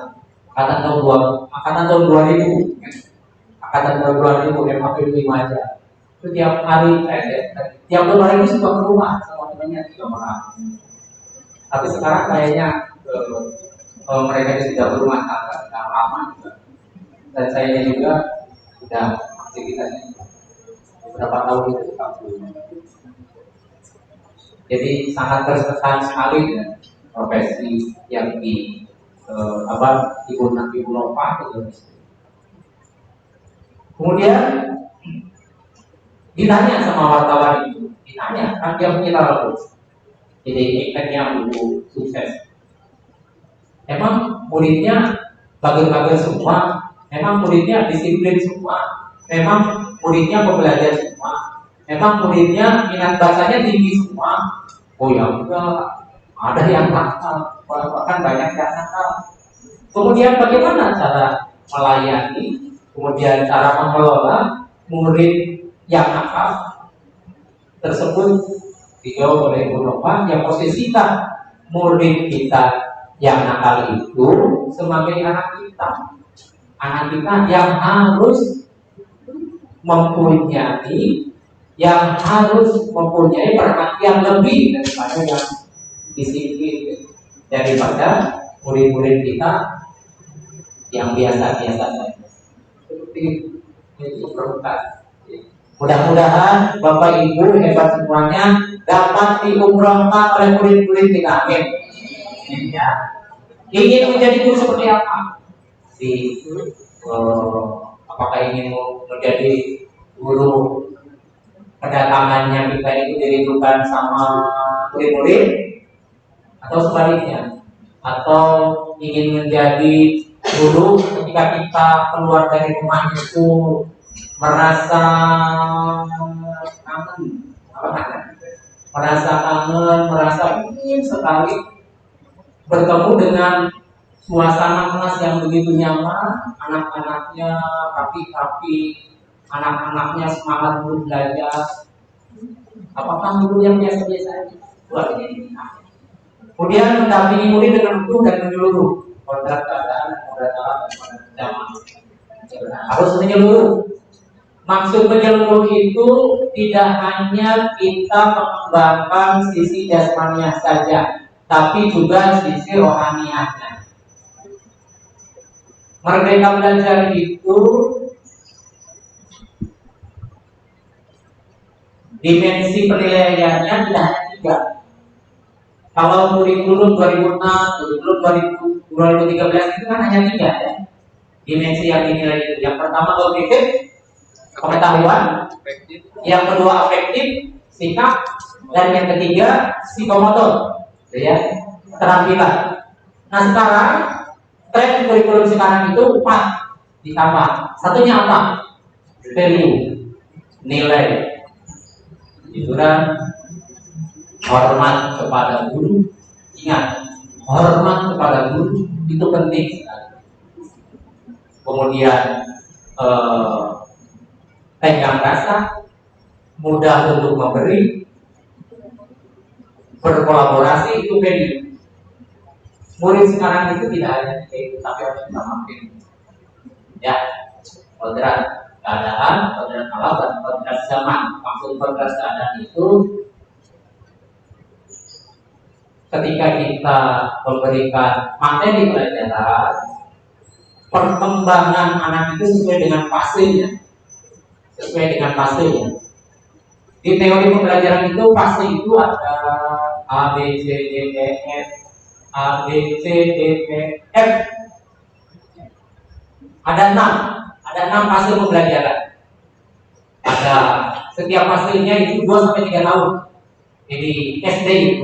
angkatan tahun 2000, angkatan tahun 2000 yang pakai 5 aja. Itu tiap hari, tiap tahun 2000 suka ke rumah sama temannya juga marah. Tapi sekarang kayaknya mereka sudah berumah tangga, sudah lama juga. Dan saya juga sudah aktivitasnya beberapa tahun itu suka berumah. Jadi sangat terkesan sekali ya, profesi yang di Ibu Nova itu. Kemudian ditanya sama wartawan itu, ditanya kan dia viral terus. Jadi ikannya buku sukses. Emang muridnya bagus-bagus semua, memang muridnya disiplin semua, memang muridnya pembelajar semua, memang muridnya minat bacanya tinggi semua. Oh ya enggak, ada yang nakal, bahkan banyak yang nakal. Kemudian bagaimana cara melayani, kemudian cara mengelola murid yang nakal tersebut? Dijawab oleh Ibu Nova, yang posisikan murid kita yang nakal itu sebagai anak kita yang harus mempunyai perhatian lebih daripada yang disiplin, daripada murid-murid kita yang biasa-biasa saja. Seperti itu perlukan. Mudah-mudahan Bapak Ibu hebat semuanya dapat diumrohkan oleh murid-murid kita. Amin. Ya. Ingin menjadi guru seperti apa? Apakah ingin menjadi guru kedatangannya kita itu dirindukan sama murid-murid, atau sebaliknya, atau ingin menjadi guru ketika kita keluar dari rumah itu merasa kangen, merasa ingin sekali bertemu dengan suasana kelas yang begitu nyaman, anak-anaknya rapi-rapi, anak-anaknya semangat untuk belajar. Apakah guru yang biasa-biasa aja? Kemudian mendampingi murid dengan utuh dan menyeluruh, kodrat keadaan, kodrat alam, dan kodrat zaman. Harus menyeluruh. Maksud menyeluruh itu tidak hanya kita mengembangkan sisi jasmaniah saja, tapi juga sisi rohaniahnya. Merdeka belajar itu dimensi penilaiannya tidak hanya 3. Kalau kurikulum 2006, kurikulum 2013 itu kan hanya 3 ya. Dimensi yang dinilai itu. Yang pertama kognitif, pengetahuan, yang kedua afektif, sikap, dan yang ketiga psikomotor, ya, keterampilan. Nah sekarang tren kurikulum sekarang itu 4 ditambah. Satunya apa? Value, nilai, hiburan, hormat kepada guru, Ingat, hormat kepada guru itu penting sekali. Kemudian tenggang rasa, mudah untuk memberi, berkolaborasi itu penting. Murid sekarang itu tidak hanya itu, tapi harus kita makin ya kodrat keadaan, kodrat alam, dan kodrat zaman. Maksud kodrat keadaan itu ketika kita memberikan materi pelajaran, perkembangan anak itu sesuai dengan fasenya, Di teori pembelajaran itu fase itu ada A, B, C, D, E, F, A, B, C, D, E, F. Ada 6 fase pembelajaran. Ada setiap fasenya itu 2 sampai 3 tahun. Jadi SD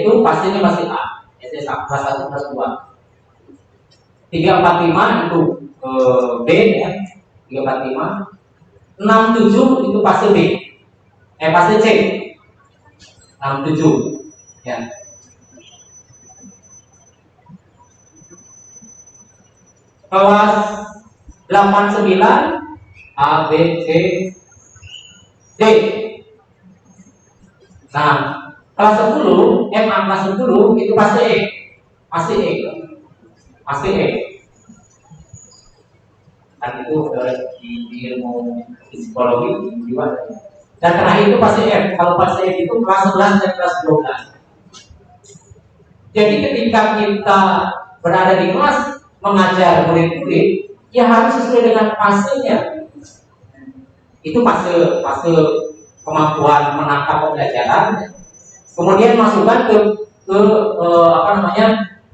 itu fasenya masih A, SD kelas 1 kelas 2. 3, 4, 5 itu B ya, 3, 4, 5. 6, 7 itu fase B, fase C. 6, 7 ya. Kelas 8, 9 A, B, C, D. Nah, kelas 10, MA kelas 10 itu fase E. Kan itu di ilmu psikologi juga. Dan terakhir itu fase F. Kalau fase F itu kelas 11 dan kelas 12. Jadi ketika kita berada di kelas mengajar murid-murid, ya harus sesuai dengan fasenya. Itu fase kemampuan menangkap pembelajaran. Kemudian masukkan ke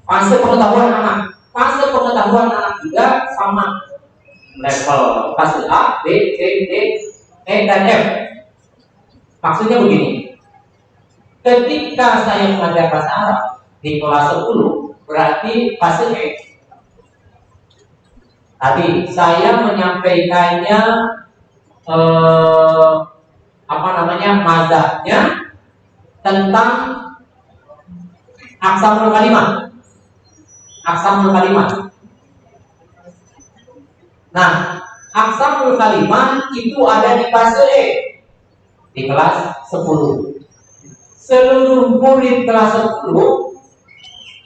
fase pengetahuan anak. Fase pengetahuan anak juga sama level fase A, B, C, D, E, dan F. Maksudnya begini, ketika saya mengajar bahasa Arab di kelas 10, berarti fase E. Tadi saya menyampaikannya mazhabnya tentang aksamul kalimat. Nah, aksamul kalimat itu ada di fase E, di kelas 10. Seluruh murid kelas 10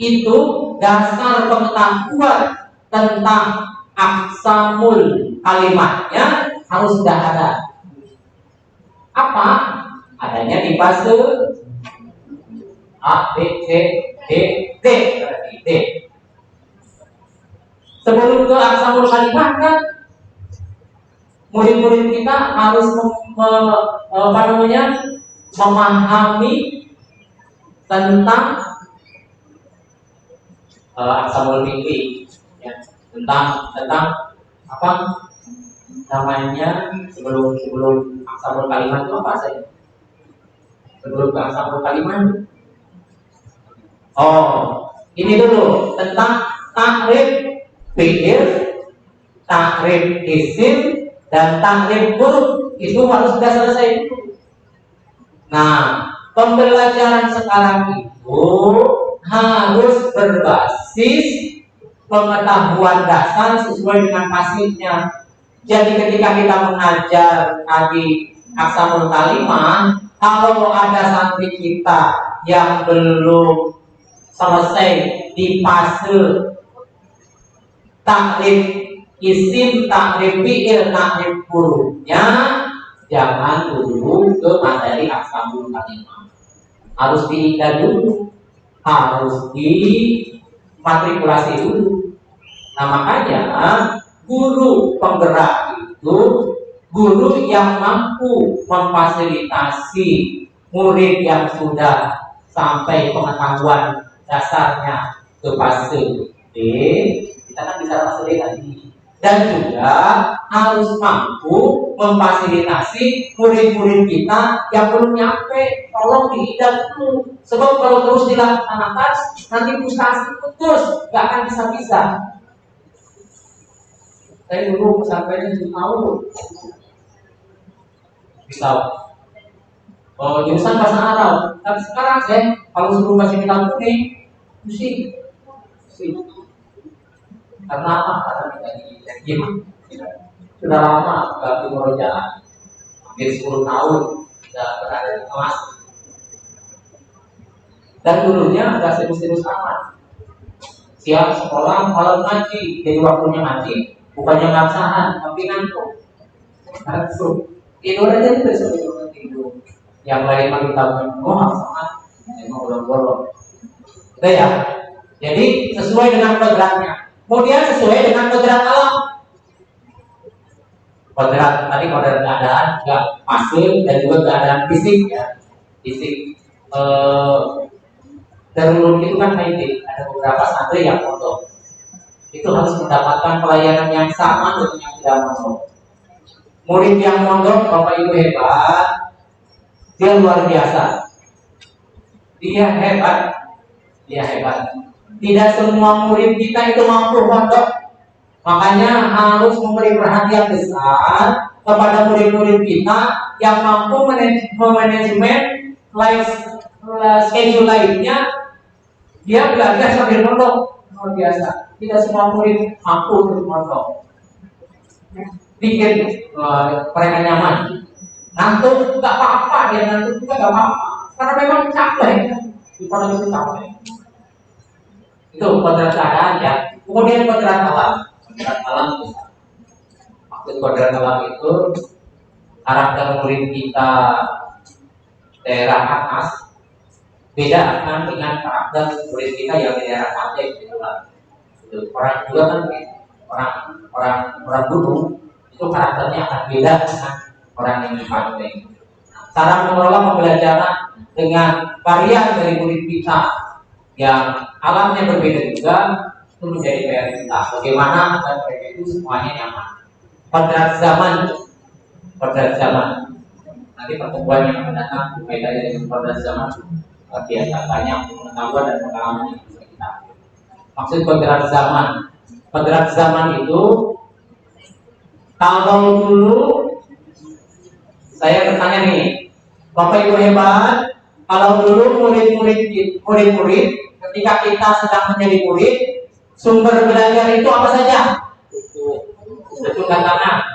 itu dasar pengetahuan tentang aksamul kalimatnya harus sudah ada. Apa? Adanya di fase A, B, C, D, D. Berarti D. Sebelum ke aksamul kalimat kan murid-murid kita harus memahami tentang aksamul fikri, ya, tentang apa namanya sebelum aksamul kalimat itu apa saja? Sebelum ke aksamul kalimat, ini dulu tentang takrib fi'il, takrib isim, dan takrib huruf. Itu harus sudah selesai dulu. Nah, pembelajaran sekarang itu harus berbasis pengetahuan dasar sesuai dengan fasenya. Jadi ketika kita mengajar tadi aksamul kalimat, kalau ada santri kita yang belum selesai di fase takrib isim, takrib fi'il, takrib hurufnya, jangan dulu ke materi aksamul kalimat. Harus diingat dulu, harus dimatrikulasi dulu. Nah, makanya guru penggerak itu guru yang mampu memfasilitasi murid yang sudah sampai pengetahuan dasarnya ke fase D. Kita kan bicara fase D tadi. Dan juga harus mampu memfasilitasi murid-murid kita yang belum nyampe. Tolong diingat dulu. Sebab kalau terus dilaksanakan, nanti frustasi putus, gak akan bisa-bisa. Saya dulu pesantrennya di tahun bisa jurusan bahasa Arab. Tapi sekarang saya kalau suruh bahasa kita kuning, pusing. Karena apa? Karena kita di sudah lama nggak di Murojaah, hampir 10 tahun sudah berada di kelas. Dan dulunya nggak serius-serius amat. Siap sekolah, malam ngaji, jadi waktunya ngaji, bukannya maksahan, tapi ngantuk. Tidur aja besok tidur. Yang lain mah kita maksahan, emang bolong-bolong. Udah ya. Jadi sesuai dengan kodratnya. Kemudian sesuai dengan kodrat alam. Kodrat tadi kodrat keadaan juga pasif dan juga keadaan fisik ya. Fisik. Darul itu kan hybrid, ada beberapa santri yang mondok. Itu harus mendapatkan pelayanan yang sama dengan yang tidak mondok. Murid yang mondok, Bapak Ibu hebat, dia luar biasa. Dia hebat. Tidak semua murid kita itu mampu mondok. Makanya harus memberi perhatian besar kepada murid-murid kita yang mampu memanajemen life schedule lainnya. Dia belajar sambil mondok, luar biasa. Tidak semua murid mampu untuk mondok. Bikin mereka nyaman. Ngantuk nggak apa-apa, dia ngantuk juga nggak apa-apa. Karena memang capek, di pondok itu capek. Itu kodrat keadaan ya. Kemudian kodrat alam. Kodrat alam itu. Maksud kodrat alam itu karakter murid kita daerah atas beda kan dengan karakter murid kita yang di daerah pantai gitu lah. Orang juga kan orang gunung itu karakternya akan beda dengan orang yang di pantai. Cara mengelola pembelajaran dengan varian dari murid kita yang alamnya berbeda juga itu menjadi PR kita. Bagaimana agar mereka itu semuanya nyaman. Kodrat zaman. Nanti pertemuan yang akan datang berbeda dari kodrat zaman. Biasa banyak pengetahuan dan pengalaman yang bisa kita ambil. Maksud kodrat zaman itu kalau dulu saya bertanya nih, Bapak Ibu hebat, kalau dulu murid ketika kita sedang menjadi murid, sumber belajar itu apa saja? Buku tangan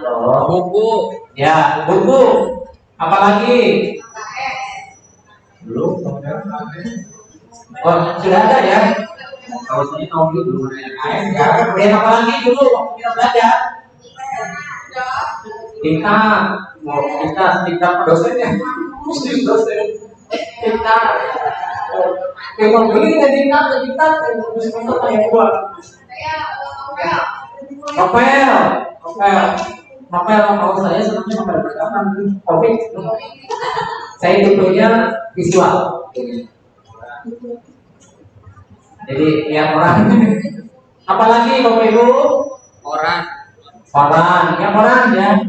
dong. Buku. Ya, buku. Apalagi? Belum. Oh, sudah ada ya. Kalau saya tahu dulu ya. Kemudian apa lagi dulu waktu kita belajar? Kita dosennya. Kita. Memang begini kita Novel kalau saya senangnya novel berapa? Topik. Saya tipenya visual. Jadi lihat orang. Apalagi Bapak Ibu? Koran ya.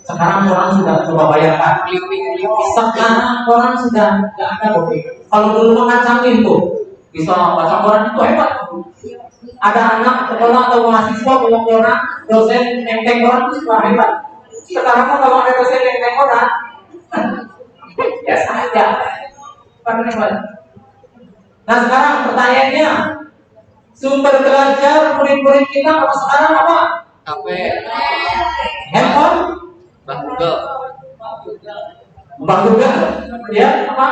Sekarang orang sudah coba bayarkan. Sekarang orang sudah nggak ada Bapak Ibu. Kalau dulu makan canggih tuh bisa baca koran itu hebat. Ada anak sekolah atau mahasiswa bawa koran, dosen nenteng koran itu sudah hebat. Sekarang kalau ada dosen nenteng koran, ya saja. Nah sekarang pertanyaannya, sumber belajar murid-murid kita kalau sekarang apa? HP, handphone, Bang Google, ya apa?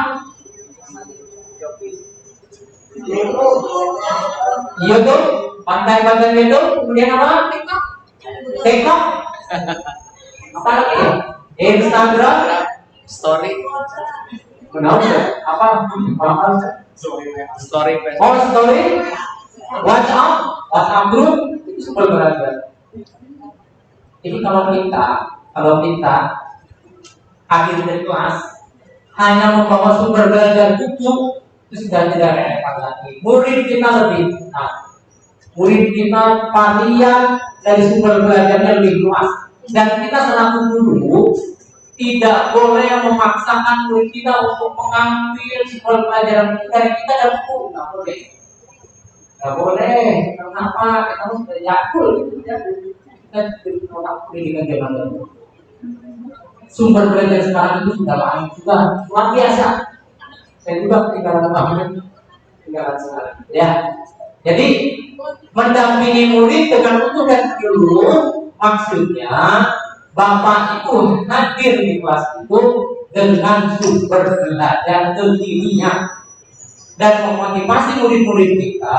YouTube, pantai-pantai YouTube, kemudian apa? TikTok, apa lagi? Instagram, story. Kenapa? Apa? Story. Oh, story. WhatsApp group itu sumber belajar. Jadi kalau kita akhir dari kelas hanya membawa sumber belajar buku itu sudah tidak relevan lagi. Murid kita varian dari sumber belajarnya lebih luas dan kita selaku guru tidak boleh memaksakan murid kita untuk mengambil sumber pelajaran dari kita dan buku. Nggak boleh. Kenapa? Kita harus belajar. Kita pendidikan zaman dulu. sumber belajar sekarang itu sudah banyak juga luar biasa. Saya juga tinggal tahun sekarang. Ya, jadi mendampingi murid dengan utuh dan menyeluruh maksudnya Bapak itu hadir di kelas itu dengan sumber belajar terkininya dan memotivasi murid-murid kita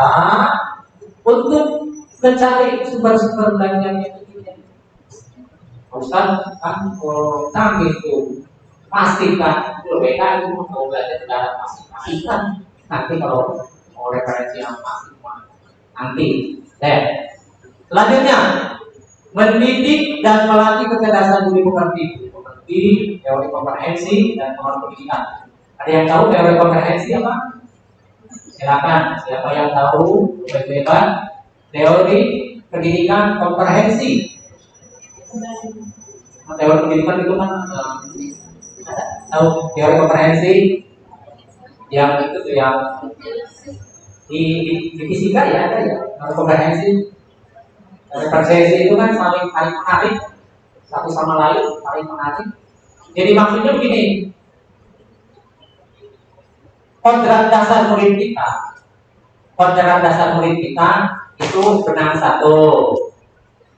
untuk mencari sumber-sumber belajar yang terkini. Ustaz kan kalau canggih itu pastikan kalau BK itu mau belajar dalam pastikan nanti kalau mau referensi yang pasti nanti. Selanjutnya mendidik dan melatih kecerdasan budi pekerti, teori komprehensi dan teori pendidikan. Ada yang tahu teori komprehensi apa? Silakan, siapa yang tahu? Bebas. Teori pendidikan komprehensi. Teori pendidikan itu kan tahu teori komprehensi yang itu tuh yang di fisika ya ada ya teori komprehensi. Komprehensi itu kan saling menarik satu sama lain, saling menarik. Jadi maksudnya begini, kodrat dasar murid kita itu benang satu.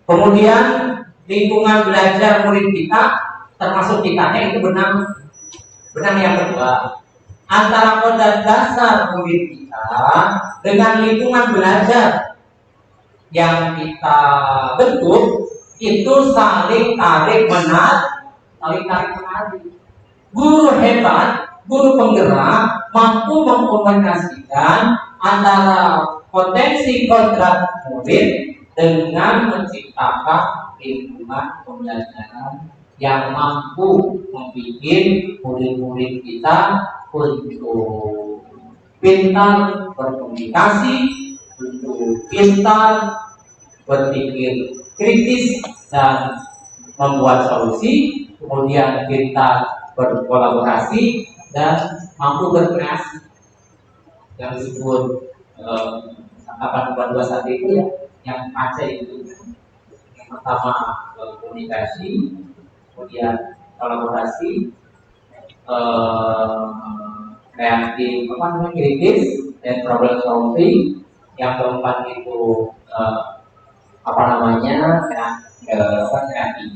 Kemudian lingkungan belajar murid kita termasuk kitanya itu benang yang kedua. Antara kodrat dasar murid kita dengan lingkungan belajar yang kita bentuk itu saling tarik menarik. Guru hebat, guru penggerak mampu mengkomunikasikan antara potensi kodrat murid dengan menciptakan lingkungan pembelajaran yang mampu membuat murid-murid kita untuk pintar berkomunikasi, untuk pintar berpikir kritis dan membuat solusi, kemudian pintar berkolaborasi dan mampu berkreasi. Yang disebut anggapan 21 itu ya, yang ACE itu. Yang pertama komunikasi, kemudian kolaborasi, kreatif, kritis, dan problem solving. Yang keempat itu kreatif.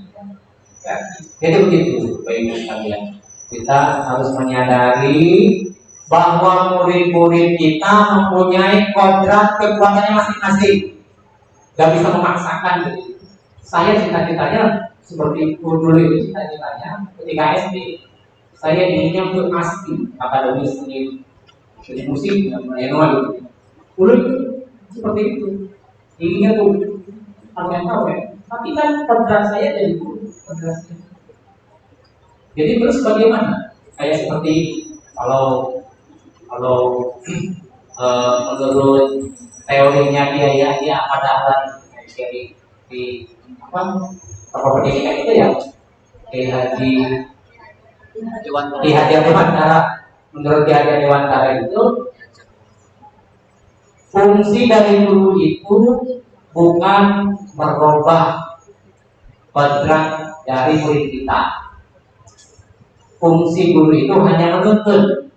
Jadi begitu, baik kalian. Kita harus menyadari bahwa murid-murid kita mempunyai kodrat kekuatannya masing-masing. Gak bisa memaksakan gitu. Saya cita-citanya seperti dulu itu cita-citanya ketika SD. Saya inginnya untuk pasti akademis seni musik dan manual gitu. Dulu itu seperti itu. Inginnya tuh tahu ya. Tapi kan kodrat saya jadi guru. Jadi terus bagaimana? Kayak seperti kalau menurut teorinya dia pada alat di pendidikan itu ya di hadiah Dewantara. Menurut di hadiah Dewantara itu fungsi dari guru itu bukan merubah kodrat dari murid kita. Fungsi guru itu hanya menuntun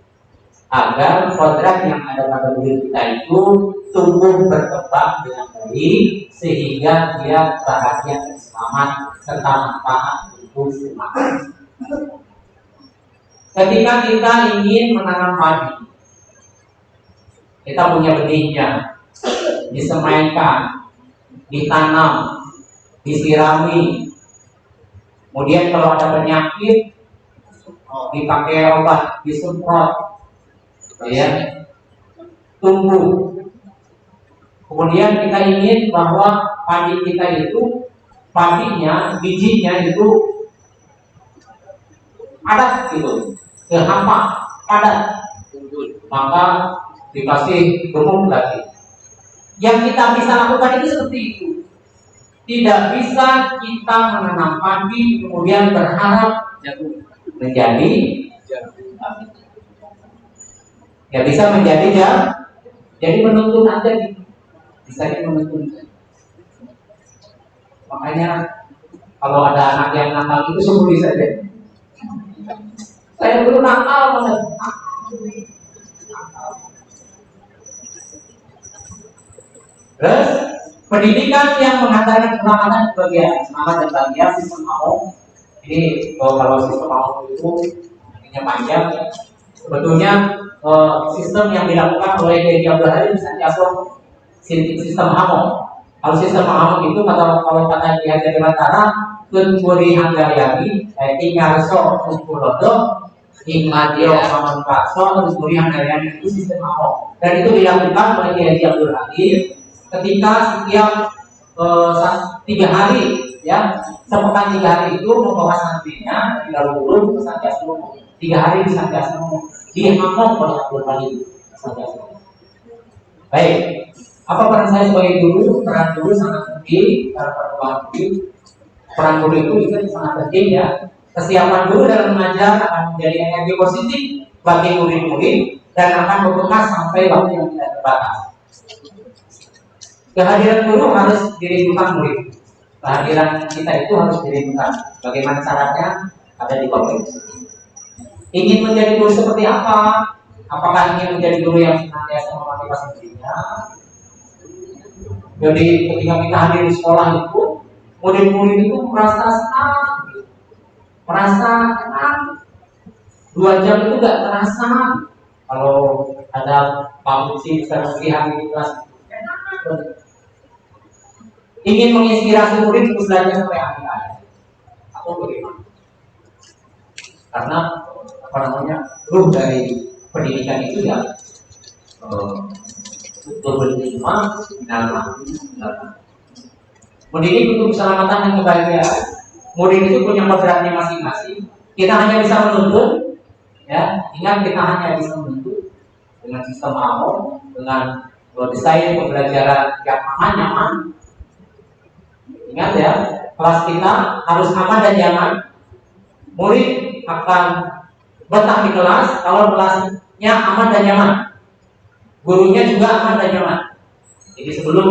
agar kodrat yang ada pada murid kita itu tumbuh berkembang dengan baik sehingga dia bahagia dan selamat serta manfaat untuk semangat. Ketika kita ingin menanam padi, kita punya benihnya, disemaikan, ditanam, disirami. Kemudian kalau ada penyakit dipakai obat, disemprot, ya, tumbuh. Kemudian kita ingin bahwa padi kita itu, bijinya itu padat gitu, hampa, padat, maka dikasih gemuk lagi. Yang kita bisa lakukan itu seperti itu. Tidak bisa kita menanam padi kemudian berharap menjadi ya bisa menjadi jadi menuntun aja gitu. Bisa menuntun. Makanya kalau ada anak yang nakal itu sembunyi saja. Saya dulu nakal banget. Terus pendidikan yang mengantarkan keselamatan bagian semangat dan bagian sistem mau. Ini kalau sistem mau itu artinya panjang. Sebetulnya sistem yang dilakukan oleh Kiai Abdul Halim bisa diasuh sistem Hamo. Kalau sistem Hamo itu kalau kata Kiai dari Batara Kunpuri Hanggayani, Tinggal So Kunpulodo, Ingmadio Saman Pakso, Kunpuri Hanggayani itu sistem Hamo. Dan itu dilakukan oleh Kiai Abdul Halim ketika setiap 3 hari, ya, sepekan 3 hari itu membawa santrinya di Darul ke Santiasuno. 3 hari di Santiasuno, dihamong oleh Abdul Halim Santiasuno. Baik, apa peran saya sebagai guru? Peran guru sangat penting dalam perkembangan guru. Peran guru itu juga sangat penting, ya. Kesiapan guru dalam mengajar akan menjadi energi positif bagi murid-murid dan akan berbekas sampai waktu yang tidak terbatas. Kehadiran guru harus dirindukan murid. Kehadiran kita itu harus dirindukan. Bagaimana caranya? Ada di bawah ini. Ingin menjadi guru seperti apa? Apakah ingin menjadi guru yang senantiasa memotivasi dirinya? Jadi ketika kita hadir di sekolah itu, murid-murid itu merasa senang, merasa enak. 2 jam itu gak terasa. Kalau ada Pak Muci bisa melihat di kelas, enak. Ingin menginspirasi murid untuk belajar sampai akhir. Atau bagaimana? Karena apa namanya, ruh dari pendidikan itu ya untuk berlima mendidik untuk keselamatan dan kebahagiaan. Murid itu punya kodratnya masing-masing. Kita hanya bisa menuntut, ya. Ingat, kita hanya bisa menuntut dengan sistem awal, dengan desain pembelajaran yang aman-nyaman. Ingat, ya, kelas kita harus aman dan nyaman. Murid akan betah di kelas kalau kelasnya aman dan nyaman. Gurunya juga aman dan nyaman. Jadi sebelum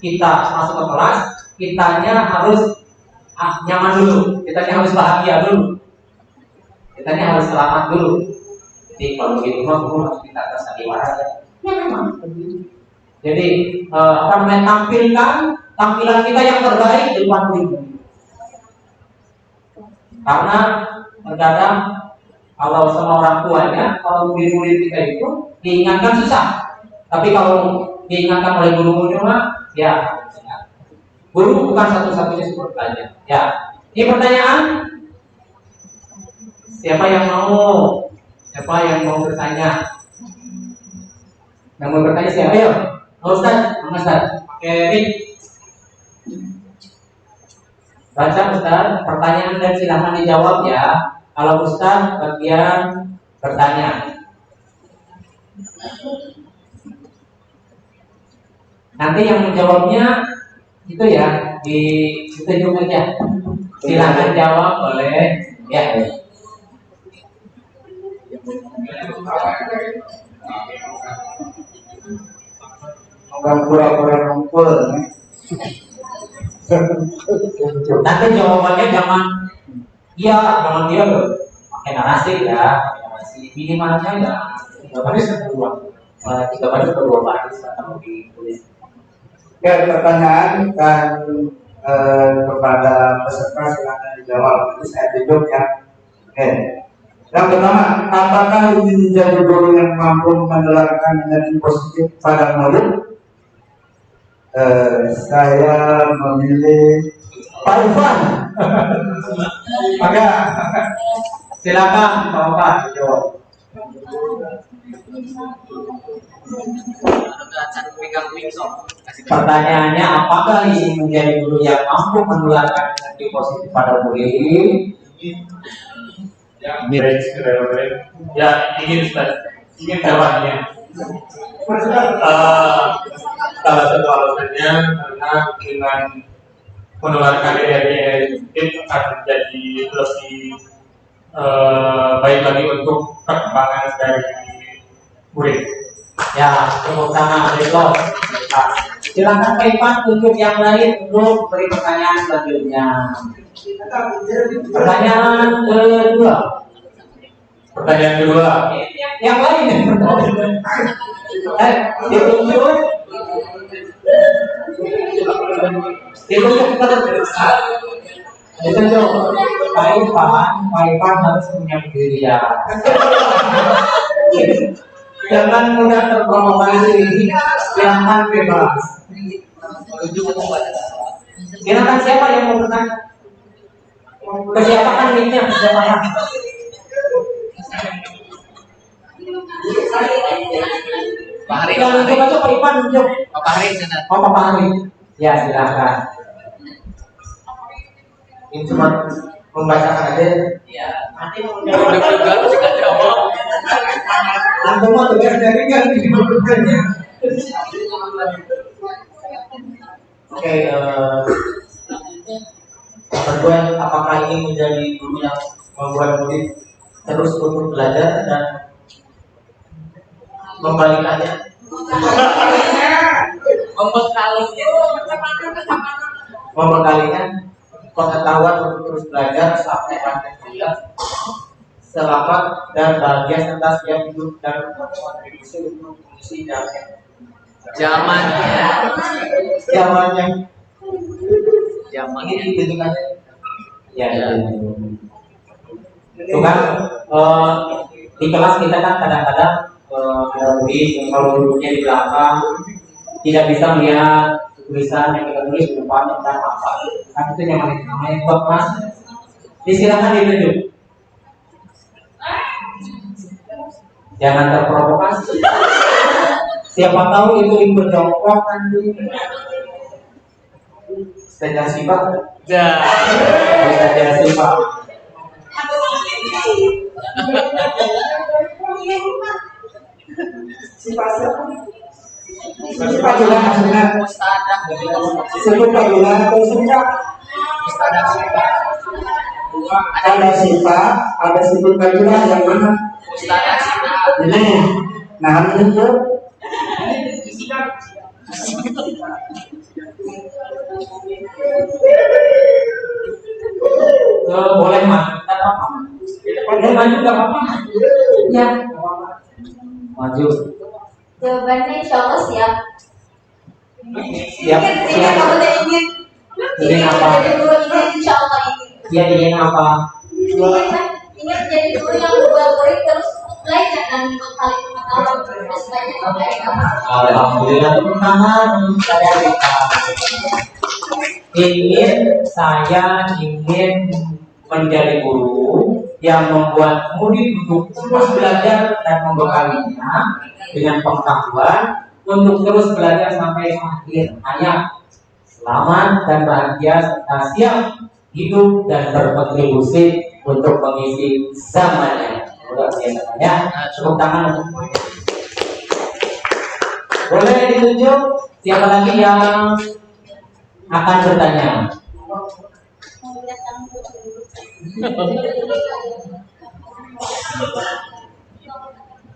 kita masuk ke kelas, kitanya harus nyaman dulu, kitanya harus bahagia dulu, kitanya harus selamat dulu. Jadi kalau begitu mah guru harus kita tersandiwara. Ya memang. Jadi apa namanya, tampilkan tampilan kita yang terbaik di depan murid. Karena terkadang kalau sama orang tuanya, kalau murid-murid kita itu diingatkan susah. Tapi kalau diingatkan oleh guru-gurunya, ya, guru bukan satu-satunya sumber belajar. Ya, ini pertanyaan. Siapa yang mau? Siapa yang mau bertanya? Yang mau bertanya siapa? Ayo, Ustaz, pakai mic. Baca Ustaz pertanyaan dan silahkan dijawab, ya. Kalau Ustaz bagian bertanya. Nanti yang menjawabnya itu ya di situ aja. Silahkan jawab, boleh, ya. Bukan pura-pura ngumpul. Nanti jawabannya jangan dia pakai narasi, ya, narasi minimalnya ya 3 baris kedua baris atau ditulis. Oke, pertanyaan dan kepada peserta silakan dijawab. Nanti saya tunjuk, ya. Oke. Yang pertama, apakah ingin menjadi guru yang mampu menularkan energi positif pada murid? Saya memilih Pak Irfan. Maka silakan Pak Irfan dijawab. Pertanyaannya, apakah ingin menjadi guru yang mampu menularkan energi positif pada murid? Ya, ingin jawabnya. Salah satu alasannya karena dengan menularkan energi positif akan menjadi lebih baik lagi untuk perkembangan dari murid. Ya, tepuk tangan, Silakan Pak Ipan untuk yang lain untuk beri pertanyaan selanjutnya. Pertanyaan kedua. Pertanyaan kedua. Yang lain. Ditunjuk. Ditunjuk. Pak Ipan harus punya pendirian. Jangan mudah terprovokasi. Silahkan bebas. Silakan siapa yang mau bertanya? Ke siapa kan mic-nya? Ke siapa kan? Pak Hari. Yang nunjuk aja Pak Ipan nunjuk. Pak Hari sana. Oh Pak Hari. Ya silakan. Ini cuma membacakan aja. Ya. Nanti Udah juga sih kan jawab. Antum mah tugas dari kan di bertanya. Oke, kedua, apakah ini menjadi guru yang membuat murid terus untuk belajar dan membalikannya? Membekalikan pengetahuan untuk terus belajar sampai akhir kuliah. Selamat dan bahagia serta siap hidup dan berkontribusi untuk fungsi dan zamannya. Ini ditentukan. Ya. Itu kan di kelas kita kan kadang-kadang ada murid yang kalau duduknya di belakang tidak bisa melihat tulisan yang kita tulis di depan dan apa. Kan itu yang namanya buat mas. Disilakan ditunjuk. Jangan terprovokasi. Siapa tahu itu ikut jongkok nanti. Sepeda sifat. Sepeda sifat. Sifat juga maksudnya. Sifat juga atau sifat. Ada sifat, ada sifat juga yang mana? Ini, nah itu. Boleh maju, tak apa-apa. Boleh maju, tak apa-apa. Ya, maju. Jawabannya insya Allah siap. Siap. Kamu tidak ingin? Ingin apa? Jadi guru ingin insya Allah ingin. Dia ingin apa? Ingin jadi guru yang membuat murid terus belajar dan mengkali pengetahuan terus belajar sampai Alhamdulillah, tepuk tangan untuk saya. Saya ingin menjadi guru yang membuat murid untuk terus belajar dan membekalinya dengan pengetahuan untuk terus belajar sampai akhir hayat. Selamat dan bahagia serta siap hidup dan berkontribusi untuk mengisi zamannya. Luar biasa ya. Tepuk tangan untuk murid. Boleh ditunjuk siapa lagi yang akan bertanya?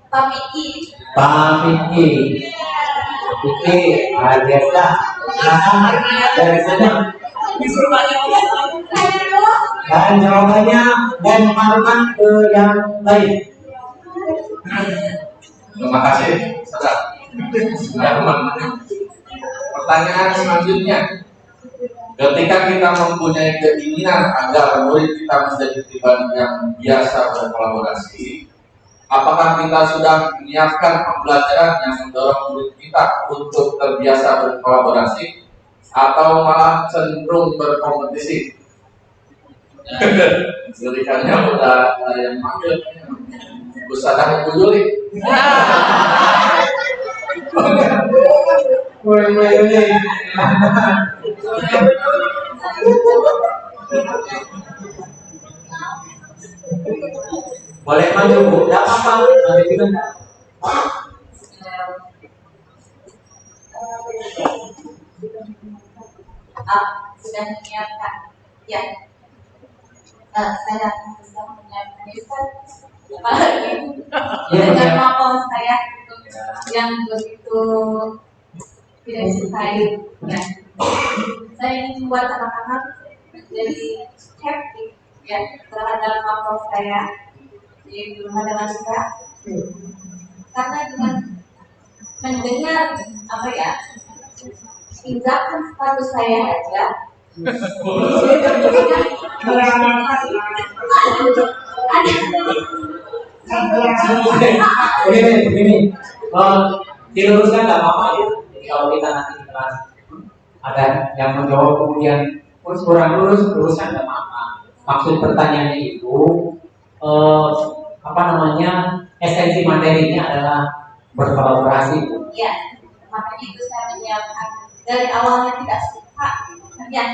Pak Miki. Pak Vicky. Vicky, biasa. Dari sana. Dan jawabannya dan mengarahkan ke yang lain. Terima kasih, Saudara. Pertanyaan selanjutnya, ketika kita mempunyai keinginan agar murid kita menjadi pribadi yang biasa berkolaborasi, apakah kita sudah menyiapkan pembelajaran yang mendorong murid kita untuk terbiasa berkolaborasi atau malah cenderung berkompetisi? Berikannya udah yang manggil, usaha Ibu Juli. Boleh maju Bu, tidak apa-apa. Nanti kita Sudah menyiapkan. Ya. Saya bisa menyiapkan itu. Dengan mampu saya yang begitu tidak disukai. Ya. Saya ingin membuat anak-anak menjadi skeptik ya terhadap makhluk saya, jadi belum ada manusia. Karena dengan mendengar apa ya, tindakan status saya aja. Begini, diluruskan nggak apa-apa ya. Jadi kalau kita nanti di kelas ada yang menjawab kemudian kurang luruskan nggak apa-apa. Maksud pertanyaannya itu apa namanya, esensi materinya adalah berkolaborasi. Iya, makanya itu saya menyiapkan dari awalnya tidak suka, ya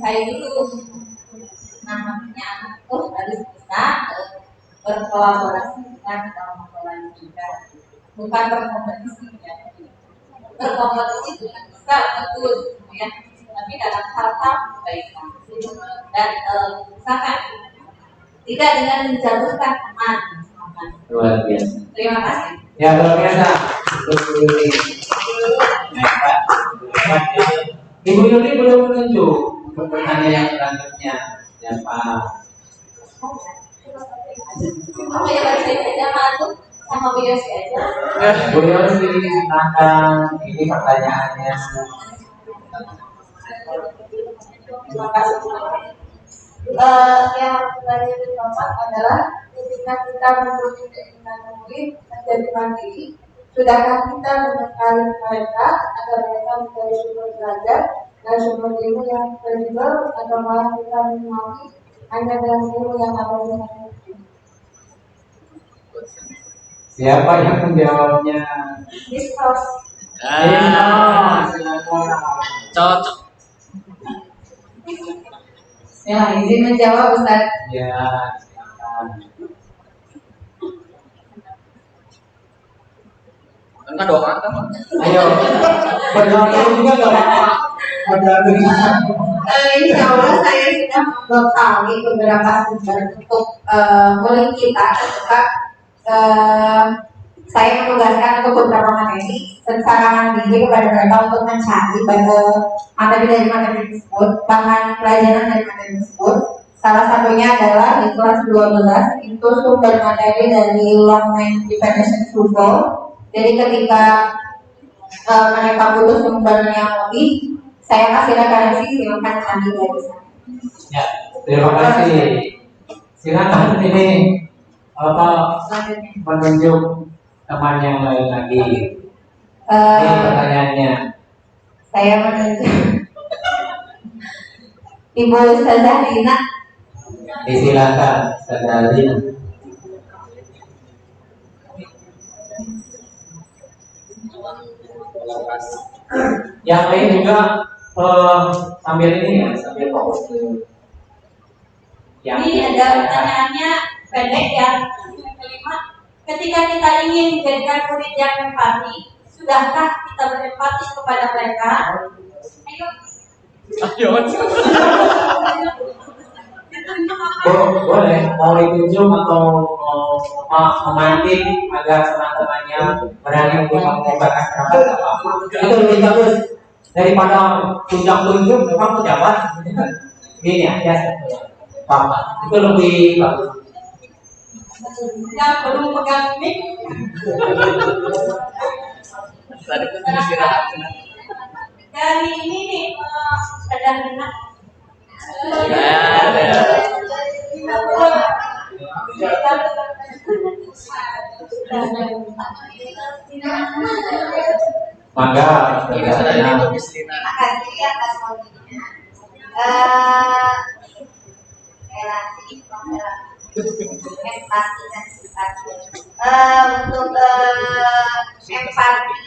saya dulu. Nah, makanya anak itu harus bisa berkolaborasi dengan kawan-kawan lain juga, bukan berkompetisi ya. Berkompetisi dengan bisa betul, ya. Tapi dalam hal-hal kebaikan dan misalkan tidak dengan menjatuhkan teman. Luar biasa. Terima kasih. Ya, luar biasa. Ibu Yuli belum menunjuk untuk pertanyaan yang selanjutnya. Ya, Pak. Apa ya, baru saya aja masuk sama Bu Yosi aja. Bu Yosi, silakan. Ini pertanyaannya. Terima kasih. Yang tadi disampaikan adalah ketika kita mempunyai keinginan menulis menjadi mandiri, sudahkah kita membekali mereka agar mereka menjadi sumber belajar dan sumber ilmu yang kredibel, atau malah kita menikmati hanya dengan ilmu yang ada di sana? Siapa yang menjawabnya? Diskus. Silakan. Cocok. Ya, izin menjawab Ustaz. Ya, silakan. Enggak doa kan? Ayo, berdoa juga nggak apa-apa. Insya Allah saya sudah membekali beberapa sumber untuk kuliah kita, sebab saya menugaskan untuk beberapa materi secara mandiri kepada mereka untuk mencari materi dari materi tersebut, bahan pelajaran dari materi tersebut. Salah satunya adalah di kelas 12 itu sumber materi dari Long Main Definition Suvo. Jadi ketika mereka butuh sumber yang lebih, saya kasih referensi, silakan ambil dari sana. Ya, terima kasih. Silakan ini Selanjutnya. menunjuk teman yang lain lagi. Ini pertanyaannya. Saya menunjuk Ibu Ustazah Rina. Silakan, Saudari. Yang lain juga sambil ini ya, sambil fokus ke yang Ini ada pertanyaannya pendek ya. Yang kelima, ketika kita ingin menjadikan murid yang empati, sudahkah kita berempati kepada mereka? Ayo. Boleh, mau ditunjuk atau mau memancing agar teman-temannya berani untuk mengubahkan pendapat apa-apa. Itu lebih bagus daripada tunjuk-tunjuk memang pejabat. Gini aja, Pak. Itu lebih bagus. Yang belum pegang mic. Tadi kan istirahat. Dari ini nih, ada Rina. Maka Ini sudah ini untuk istirahat. Makasih atas waktunya. Relasi empati dan simpati. Untuk empati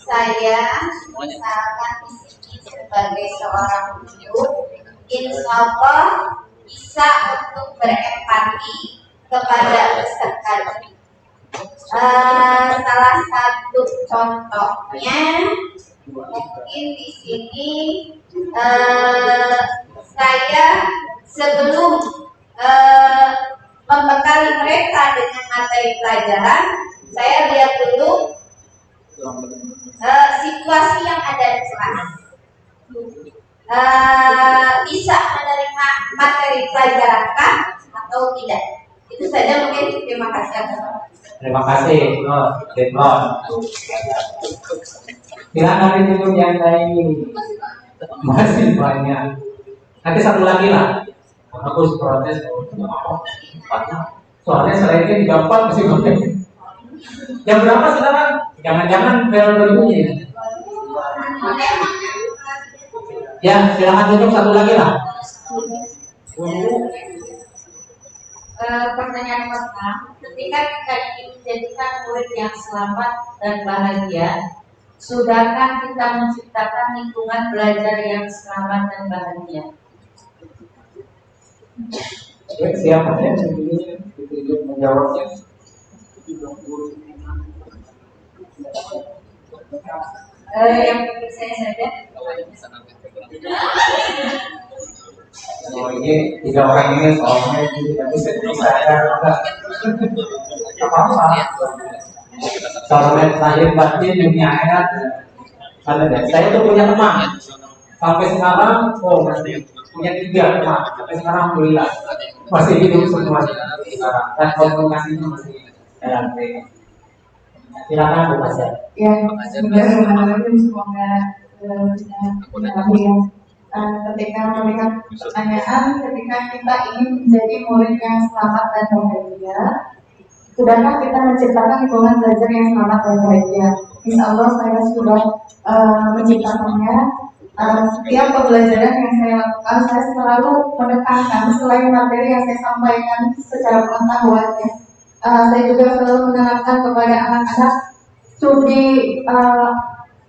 saya misalkan di sini sebagai seorang guru, insya Allah bisa untuk berempati kepada peserta didik. Salah satu contohnya mungkin di sini saya sebelum membekali mereka dengan materi pelajaran, saya lihat dulu sikap situasi yang ada di sana. Bisa menerima materi pelajaran kah atau tidak? Itu saja mungkin. Terima kasih. Terima kasih. Deadlock. Silakan itu yang lain. Masih banyak. Nanti satu lagi lah. Aku protes. Soalnya selainnya 34 masih banyak. Yang berapa sekarang? Jangan-jangan periode berikutnya. Ya, silakan tutup satu lagi lah. Pertanyaan pertama, ketika kita ingin menjadikan murid yang selamat dan bahagia, sudahkah kita menciptakan lingkungan belajar yang selamat dan bahagia? Siapa yang menjawabnya? Yang penting saya saja. Oh, ini 3 orang ini soalnya tidak bisa apa-apa. Soalnya lahir batin dunia akhirat. Saya tuh punya teman sampai sekarang, masih punya 3 teman sampai sekarang, alhamdulillah masih hidup semua dan komunikasinya masih jalan. Silakan Bu Pasar. Ya, semoga ketika melihat pertanyaan, ketika kita ingin menjadi murid yang selamat dan bahagia, sudahkah kita menciptakan lingkungan belajar yang selamat dan bahagia? Insya Allah saya sudah menciptakannya. Setiap pembelajaran yang saya lakukan, saya selalu menekankan selain materi yang saya sampaikan secara pengetahuannya, saya juga selalu menerapkan kepada anak-anak studi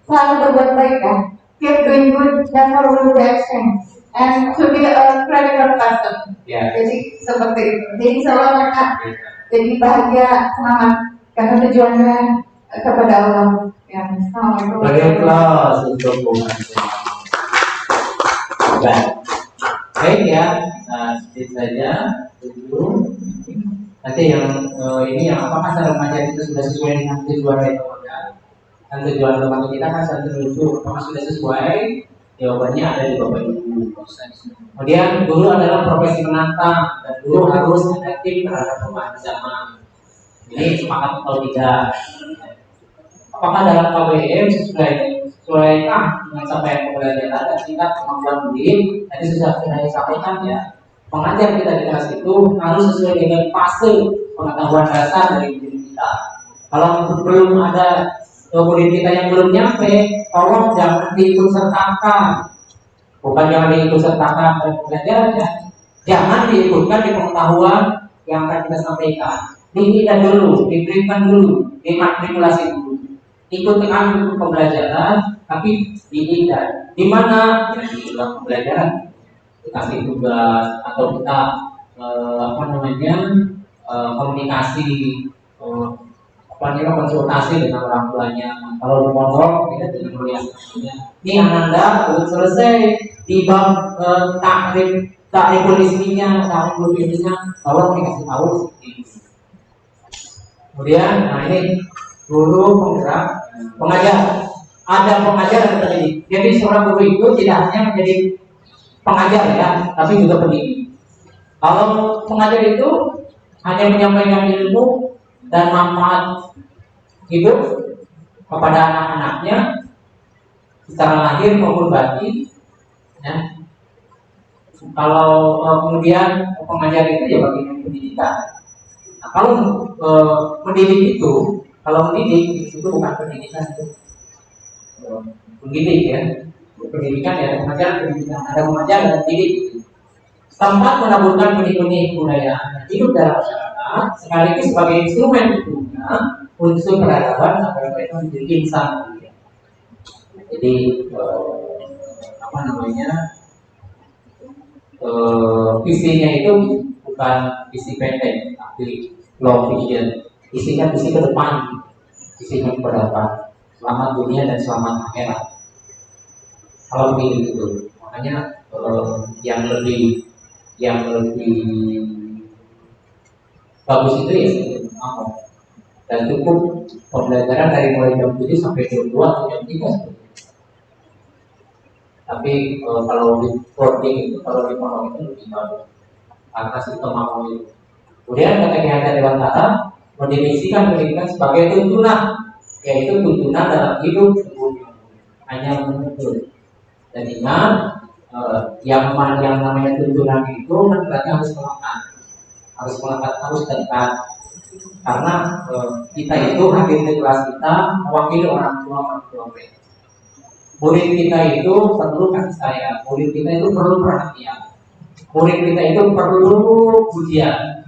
selalu berbuat baik ya. Keep doing good, never will be exchange, and to be a credible person. Ya. Jadi seperti itu. Jadi selalu mereka jadi bahagia, semangat karena tujuannya kepada Allah. Ya, assalamualaikum. Baiklah untuk baik ya, sedikit saja dulu. Nanti yang ini yang apakah remaja itu sudah sesuai dengan tujuan itu? Dan tujuan remaja kita kan satu dulu, apakah sudah sesuai? Jawabannya ada di Bapak Ibu. Kemudian guru adalah profesi menantang dan guru harus efektif terhadap perubahan zaman. Ini sepakat atau tidak? Apakah dalam KBM sesuaikah dengan capaian pembelajaran dan tingkat kemampuan murid? Tadi sudah disampaikan ya. Pengajar kita di kelas itu harus sesuai dengan fase pengetahuan dasar dari diri kita. Kalau belum ada murid kita yang belum nyampe, tolong jangan diikut sertakan. Bukan jangan diikut sertakan pada pembelajarannya, jangan diikutkan di pengetahuan yang akan kita sampaikan. Diingat dulu, diberikan dulu, dimatrikulasi dulu. Ikutkan pembelajaran, tapi diingat. Di mana? Di dalam pembelajaran. Kasih tugas atau kita komunikasi konsultasi dengan orang tuanya. Kalau di pondok kita dengan organisasinya. Ini Ananda belum selesai di bab takriful isminya, takriful bisnisnya, tolong dikasih tahu. Kemudian, nah ini guru penggerak, pengajar. Ada pengajar dan pendidik. Jadi seorang guru itu tidak hanya menjadi pengajar ya, tapi juga pendidik. Kalau pengajar itu hanya menyampaikan ilmu dan manfaat hidup kepada anak-anaknya secara lahir maupun batin, ya. Kalau kemudian pengajar itu ya bagian pendidikan. Nah, kalau mendidik itu, kalau mendidik itu bukan pendidikan, itu mendidik ya. Pendidikan ya, pengajar pendidikan, ada pengajar dan pendidik. Tempat menaburkan benih-benih budaya hidup dalam masyarakat sekaligus sebagai instrumen hukumnya unsur peradaban sampai mereka menjadi insan. Jadi visinya itu bukan visi pendek, tapi long vision. Visinya visi ke depan, visinya kepada apa? Selamat dunia dan selamat akhirat. Kalau begitu itu, makanya yang lebih bagus itu ya dan cukup pembelajaran dari mulai jam 7 sampai jam 2 atau jam 3 Tapi kalau di boarding itu, kalau di pondok itu lebih bagus karena sistem mau itu. Kemudian kegiatan Dewantara mendefinisikan pendidikan sebagai tuntunan, yaitu tuntunan dalam hidup sebelumnya hanya menuntut. Dan ingat yang namanya tuntunan itu kan berarti harus melekat, harus dekat. Karena kita itu hadir di kelas kita mewakili orang tua mereka. Murid kita itu perlu kasih sayang, murid kita itu perlu perhatian, murid kita itu perlu pujian,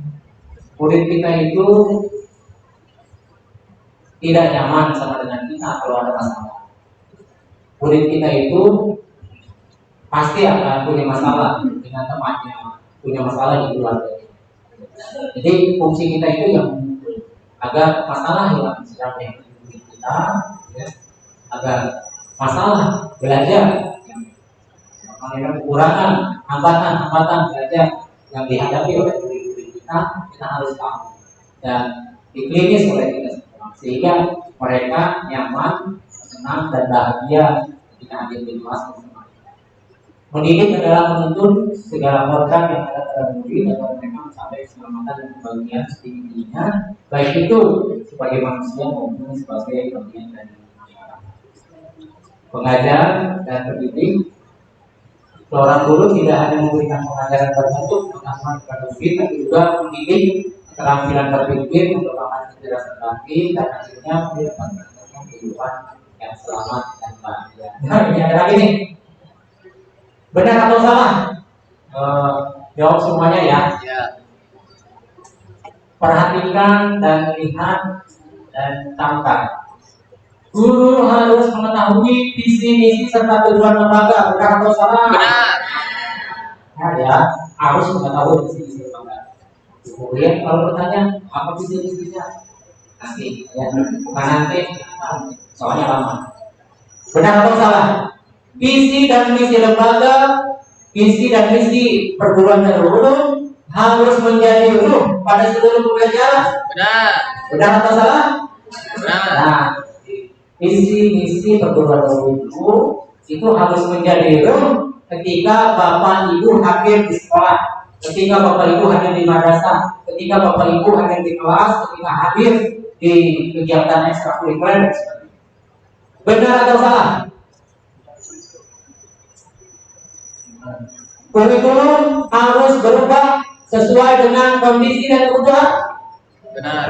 murid kita itu tidak nyaman sama dengan kita kalau ada masalah. Murid kita itu pasti akan punya masalah dengan temannya, punya masalah di keluarga. Jadi fungsi kita itu yang agar masalah hilang sedang kita, ya, agar masalah belajar yang kekurangan, hambatan belajar yang dihadapi oleh murid-murid kita harus tahu dan diklinis oleh kita semua sehingga mereka nyaman, senang dan bahagia ketika hadir di kelas bersama. Mendidik adalah menuntun segala program yang ada pada murid agar mereka mencapai keselamatan dan kebahagiaan setinggi-tingginya, baik itu sebagai manusia maupun sebagai bagian dari pengajar dan pendidik. Seorang guru tidak hanya memberikan pengajaran berbentuk pengetahuan kepada murid, tapi juga mendidik keterampilan berpikir untuk mengatasi kecerdasan batin dan akhirnya mendapatkan kehidupan yang selamat dan bahagia. Nah, ini ada lagi nih. Benar atau salah? Jawab semuanya ya. Perhatikan dan lihat dan camkan. Guru harus mengetahui visi misi serta tujuan lembaga. Benar atau salah? Benar. Nah, ya, harus mengetahui visi misi lembaga. Kemudian kalau bertanya apa visi misinya, nanti ya, bukan nanti, soalnya lama. Benar atau salah? Visi dan misi lembaga, visi dan misi perguruan tinggi harus menjadi ruh pada seluruh pembelajaran. Benar. Benar atau salah? Benar. Nah, visi misi perguruan tinggi itu harus menjadi ruh ketika Bapak Ibu hadir di sekolah, ketika Bapak Ibu hadir di madrasah, ketika Bapak Ibu hadir di kelas, ketika hadir di kegiatan ekstrakurikuler. Benar atau salah? Kurikulum harus berubah sesuai dengan kondisi dan kebutuhan. Benar.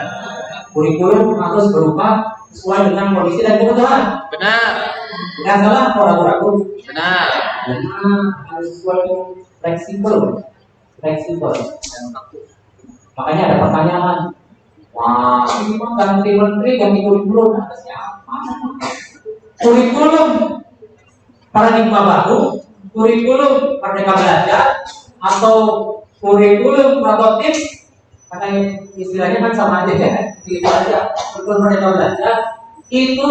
Kurikulum harus berubah sesuai dengan kondisi dan kebutuhan. Benar. Benar salah ragu-ragu. Benar. Harus sesuai fleksibel. Makanya ada pertanyaan. Wah, ini mah ganti menteri, ganti kurikulum, ada siapa? Kurikulum paradigma baru, kurikulum merdeka belajar, atau kurikulum prototip, karena istilahnya kan sama aja ya, itu aja. Kurikulum merdeka belajar itu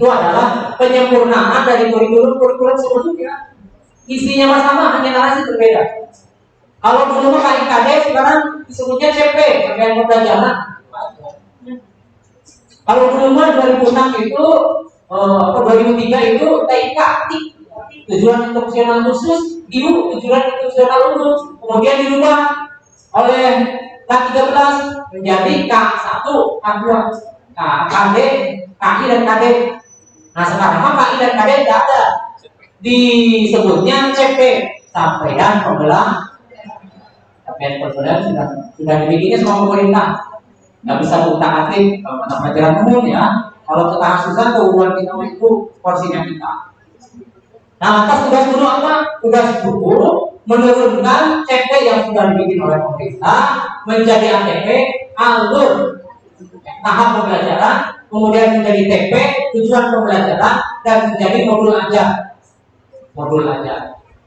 adalah penyempurnaan dari kurikulum sebelumnya. Isinya sama, hanya narasi berbeda. Kalau dulu mah KIKD, sekarang disebutnya CP, Capaian Pembelajaran. Kalau dulu mah 2006 itu, 2003 itu TIK, tujuan instruksional khusus, DIU, tujuan instruksional khusus, kemudian dirubah oleh K13 menjadi K1, K2, KD, KI dan KD. Nah sekarang mah KI dan KD tidak ada, disebutnya CP, Capaian Pembelajaran. Capaian Pembelajaran sudah dibikinnya sama pemerintah. Nggak bisa utak-atik kalau mata pelajaran umum ya. Kalau kekhususan keuangan kita itu porsinya kita. Nah, atas tugas guru apa? Tugas guru menurunkan CP yang sudah dibikin oleh pemerintah menjadi ATP, alur tahap pembelajaran, kemudian menjadi TP, tujuan pembelajaran, dan menjadi modul ajar.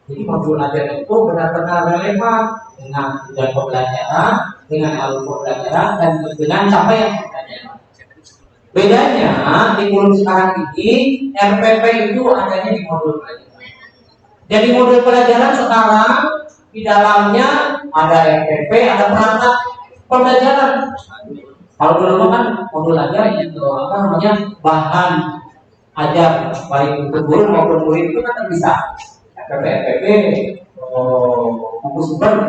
Jadi modul ajar itu benar-benar relevan dengan tujuan pembelajaran, dengan alur pembelajaran, dan dengan capaian pembelajaran. Bedanya di kurikulum sekarang ini RPP itu adanya di modul pelajaran. Jadi modul pelajaran sekarang di dalamnya ada RPP, ada perangkat pembelajaran. Kalau dulu kan modul aja itu bahan ajar baik untuk guru maupun murid itu kan bisa FPP, buku sumber,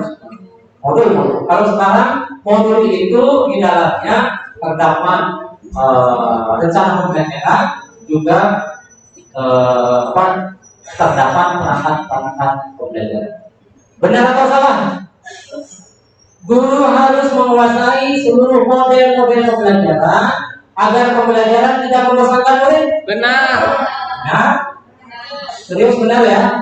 modul. Kalau sekarang modul itu di dalamnya terdapat rencana pembelajaran juga terdapat perangkat pembelajaran. Benar atau salah? Guru harus menguasai seluruh model-model pembelajaran agar pembelajaran tidak membosankan murid. Benar. Nah, serius benar ya?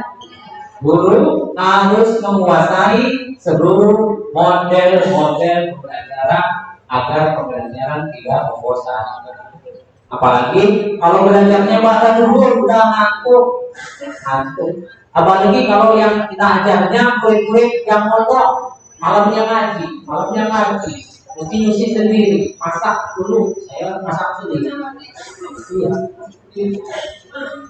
Guru harus menguasai seluruh model-model pembelajaran agar pembelajaran tidak membosankan. Apalagi kalau belajarnya bahasa dulu udah ngantuk. Apalagi kalau yang kita ajarnya murid-murid yang mondok, malamnya ngaji, mesti nyuci sendiri, masak dulu, saya masak sendiri. Iya.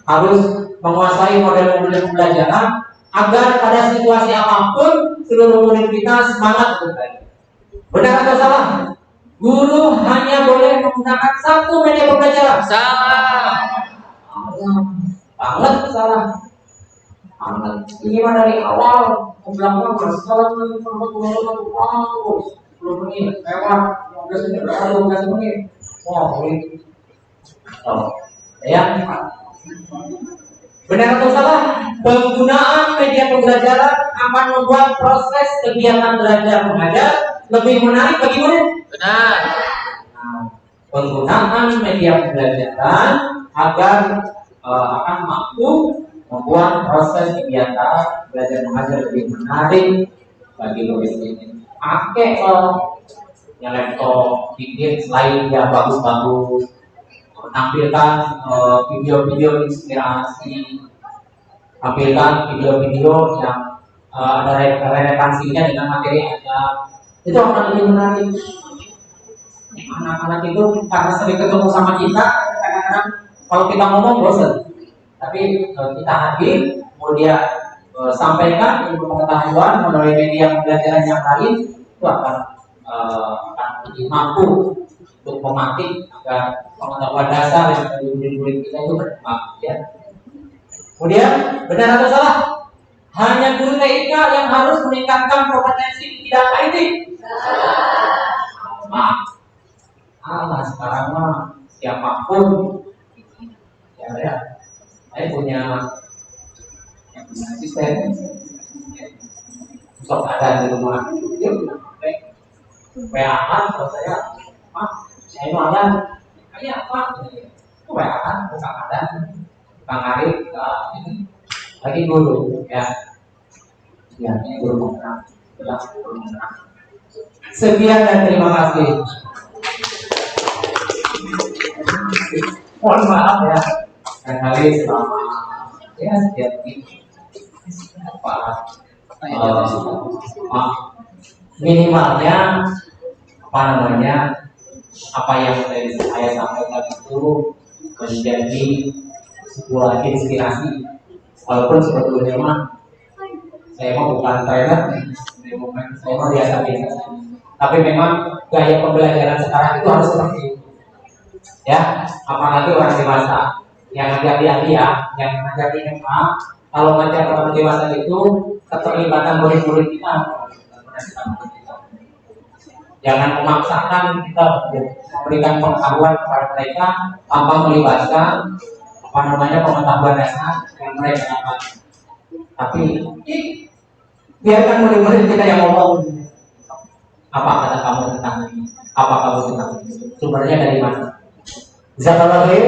Harus menguasai model-model pembelajaran agar pada situasi apapun seluruh murid kita semangat belajar. Benar atau salah? Guru hanya boleh menggunakan satu media pembelajaran. Salah. Banget salah. Banget. Ini mah dari awal pembelajaran bersalah terus 10 menit lewat 15 menit. Wah, boleh. Ya. Benar atau salah? Penggunaan media pembelajaran akan membuat proses kegiatan belajar mengajar lebih menarik bagi murid. Benar. Penggunaan media pembelajaran agar akan mampu membuat proses kegiatan belajar mengajar lebih menarik bagi murid ini. Pakai yang laptop, bikin slide yang bagus-bagus, menampilkan video-video inspirasi, tampilkan video-video yang ada relevansinya dengan materi aja. Itu akan lebih menarik. Anak-anak itu karena sering ketemu sama kita, kadang-kadang kalau kita ngomong bosan, tapi kita hadir, kemudian sampaikan ilmu pengetahuan melalui media pembelajaran yang lain, itu akan lebih mampu untuk memantik agar pengetahuan dasar yang dari murid-murid kita itu berkembang. Ya. Kemudian benar atau salah? Hanya guru TIK yang harus meningkatkan kompetensi di bidang IT. Sekarang mah siapapun ya, saya punya asisten sok ada di rumah dia WA-an kalau saya mau ada kayak apa WA-an bukan ada Kang Arif ini lagi guru ya ini guru mengenang. Sekian dan terima kasih. Mohon maaf ya, kali selama ya setiap ini minimalnya apa yang saya sampaikan itu menjadi sebuah inspirasi. Walaupun sebetulnya mah saya mah bukan trainer, saya mah biasa-biasa. Tapi memang gaya pembelajaran sekarang itu harus seperti itu. Ya, apalagi orang dewasa yang ngajar di ya, yang ngajar di SMA, kalau ngajar orang dewasa itu keterlibatan murid-murid kita. Jangan memaksakan kita memberikan pengetahuan kepada mereka tanpa melibatkan pengetahuan dasar yang mereka dapat. Tapi biarkan murid-murid kita yang ngomong. Apa kata kamu tentang ini? Apa kamu tentang ini? Sumbernya dari mana? Zakallah khair.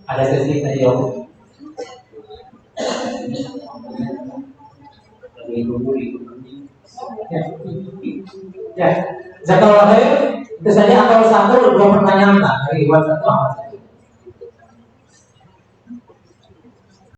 Ada sesi tadi ya. Ya, zakallah khair. Itu saja atau 1 2 pertanyaan dari WhatsApp.